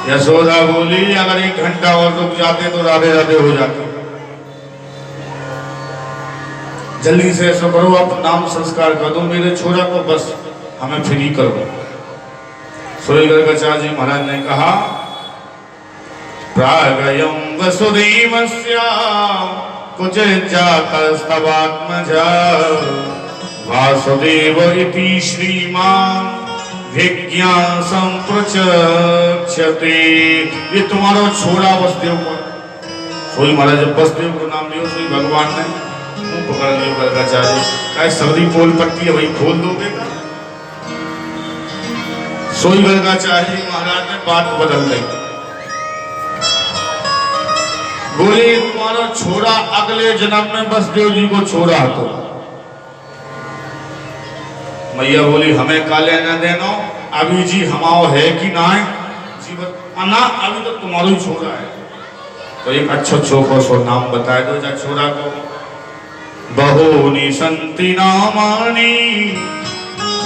यशोदा बोली अगर 1 घंटा और रुक जाते तो राधे राधे हो जाते। जल्दी से ऐसा करो, आप नाम संस्कार कर दो मेरे छोरा को, बस हमें फ्री करो। सोई गर्गाचार्य महाराज ने कहा, प्रागयं वसुदेवस्या कुछ जातस्तवात्मजा वासुदेव इति श्रीमान विज्ञान संप्रचक्षते। ये तुम्हारा छोरा वसुदेव को। सोई महाराज जब वसुदेव को नाम लियो, सोई भगवान ने मुंह पकड़ लियो गर्गाचार्य, काय सबरी पोल पट्टी है वही खोल दोगे का। सोई गर्गाचार्य महाराज ने बात बदल दी। बोले तुम्हारा छोरा अगले जन्म में वसुदेव जी को छोरा तो। मैया बोली हमें का लेना देना, अभी जी हमाओ है कि ना है जीवन ना, अभी तो तुम्हारा ही छोरा है। तो एक अच्छा छोको सो नाम बता दो जा छोरा को। बहूनि सन्ति नामानि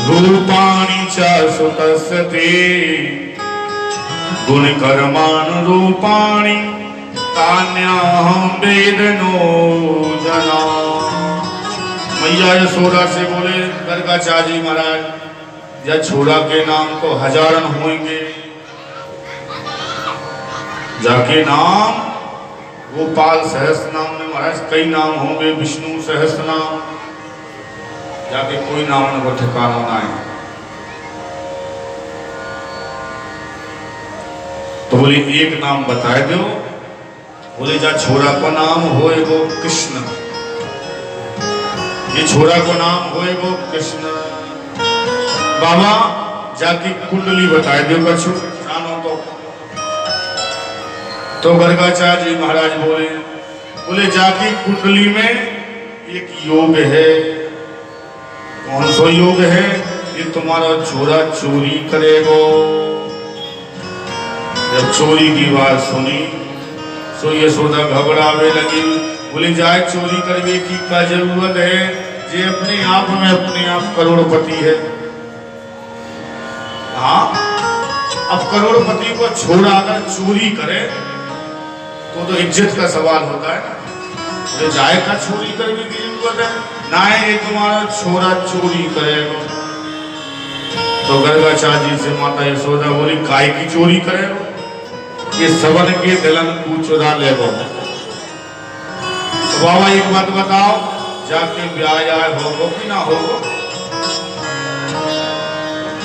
रूपाणि च सुतस्य ते, गुणकर्मानुरूपाणि तान्याहं वेदनो जना। मैया यशोदा से बोले गर्गाचार्य महाराज या छोरा के नाम तो हजारन होंगे, जाके नाम गोपाल सहस्त्र नाम में महाराज कई नाम होंगे, विष्णु सहस्त्र नाम, जाके कोई नाम न ठिकाना ना है। तो बोले एक नाम बताए दो। बोले जा छोरा को नाम होए वो कृष्ण, ये छोरा को नाम होए वो कृष्ण। बाबा जाके कुंडली बताए दो कछु जानो तो तो गर्गाचार्य जी महाराज बोले जाकी कुंडली में एक योग है। कौन सा योग है? ये तुम्हारा छोरा चोरी करेगो। जब चोरी की बात सुनी सो यशोदा घबरावे लगी। बोली जाए चोरी करने की क्या जरूरत है? जे अपने आप करोड़पति है। हाँ, अब करोड़पति को छोड़ा अगर चोरी करे तो इज्जत का सवाल होता है ना। तो जाए का चोरी करने की जरूरत है ना? ये तुम्हारा छोरा चोरी करेगा। तो गर्गाचार्य जी से माता यशोदा बोली काय की चोरी करेगा? ये सबन के दिलन को चुरा लेगो। तो बाबा एक बात बताओ, जाके ब्याह होगो कि ना होगो?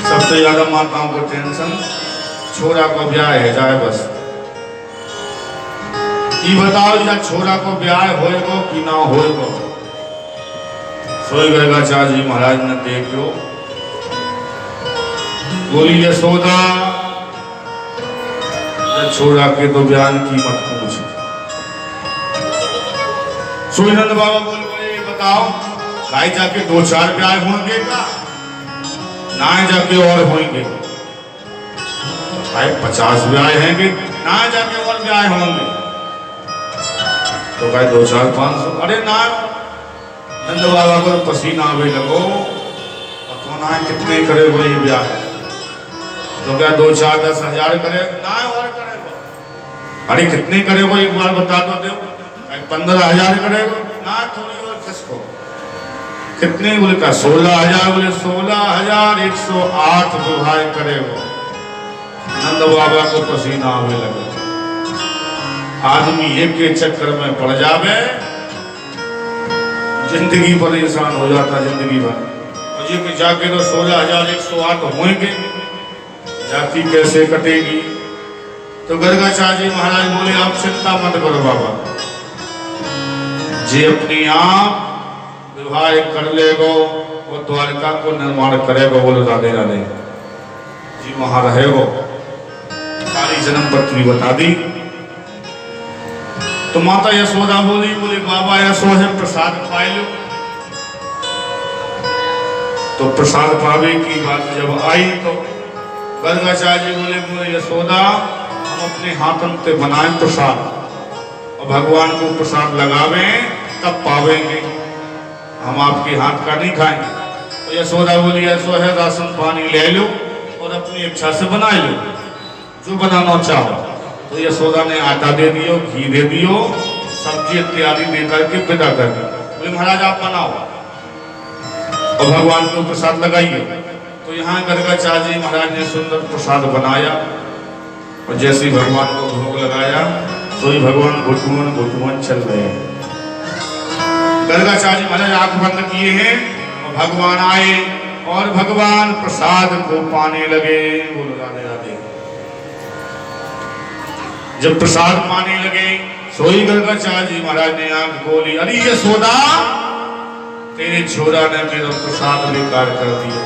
सबसे ज्यादा माताओं को टेंशन छोरा को ब्याह है जाए बस। ये बताओ या छोरा को ब्याह होएगो कि ना होएगो? सोई गर्गाचार्य जी महाराज ने देखो। बोली यशोदा छोरा के तो बयान की मत पूछ। सूर्यनंद बाबा बोले बताओ गाय जाके 2-4 ब्याह होंगे का? ना जाके और होंगे। भाई 50 ब्याह हैंगे ना जाके और ब्याह होंगे। तो भाई 2-4-500 अरे ना। नंद बाबा को पसीना आवे लगो तो ना कितने करे वो ये ब्याह है? तो क्या 2-4-10 हजार करे ना और करेगा? अरे कितने करेगा एक बार बता दो। 15,000 करेगा ना? थोड़ी और किसको कितने? बोले का 16,000। बोले 16,108 विवाह करेगा। नंद बाबा को पसीना आवे लगे। आदमी एक के चक्कर में पड़ जावे जिंदगी परेशान हो जाता जिंदगी भर। और ये कि जाके तो 16,108 होंगे, जाति कैसे कटेगी? तो गर्गाचार्य जी महाराज बोले आप चिंता मत करो बाबा, जे अपने आप विवाह कर लेगो वो द्वारका को निर्माण करेगो। बोलो राधे राधे जी। वहां रहेगो। सारी जन्म पत्री बता दी। तो माता यशोदा बोली बाबा यशो है प्रसाद पाए लो। तो प्रसाद पावे की बात जब आई तो गर्गाचार्य जी बोले यशोदा हम अपने हाथों से बनाए प्रसाद और भगवान को प्रसाद लगावे तब पावेंगे, हम आपके हाथ का नहीं खाएंगे। तो यशोदा बोली ऐसो है राशन पानी ले लो और अपनी इच्छा से बना लो जो बनाना चाहो। तो यशोदा ने आटा दे दियो, घी दे दियो, सब्जी इत्यादि दे करके विदा कर दिया। बोले महाराज आप बनाओ और भगवान को प्रसाद लगाइए। तो यहाँ गर्गाचार्य जी महाराज ने सुंदर प्रसाद बनाया और जैसे भगवान को भोग लगाया तो ही भगवान घुटुवन चल रहे हैं। गर्गाचार्य महाराज आंख बंद किए हैं और भगवान आए और भगवान प्रसाद को पाने लगे। बोलो राधे राधे। जब प्रसाद पाने लगे सोई गर्गाचार्य जी महाराज ने आंख खोली। अरे यशोदा तेरे छोरा ने मेरा प्रसाद बेकार कर दिया।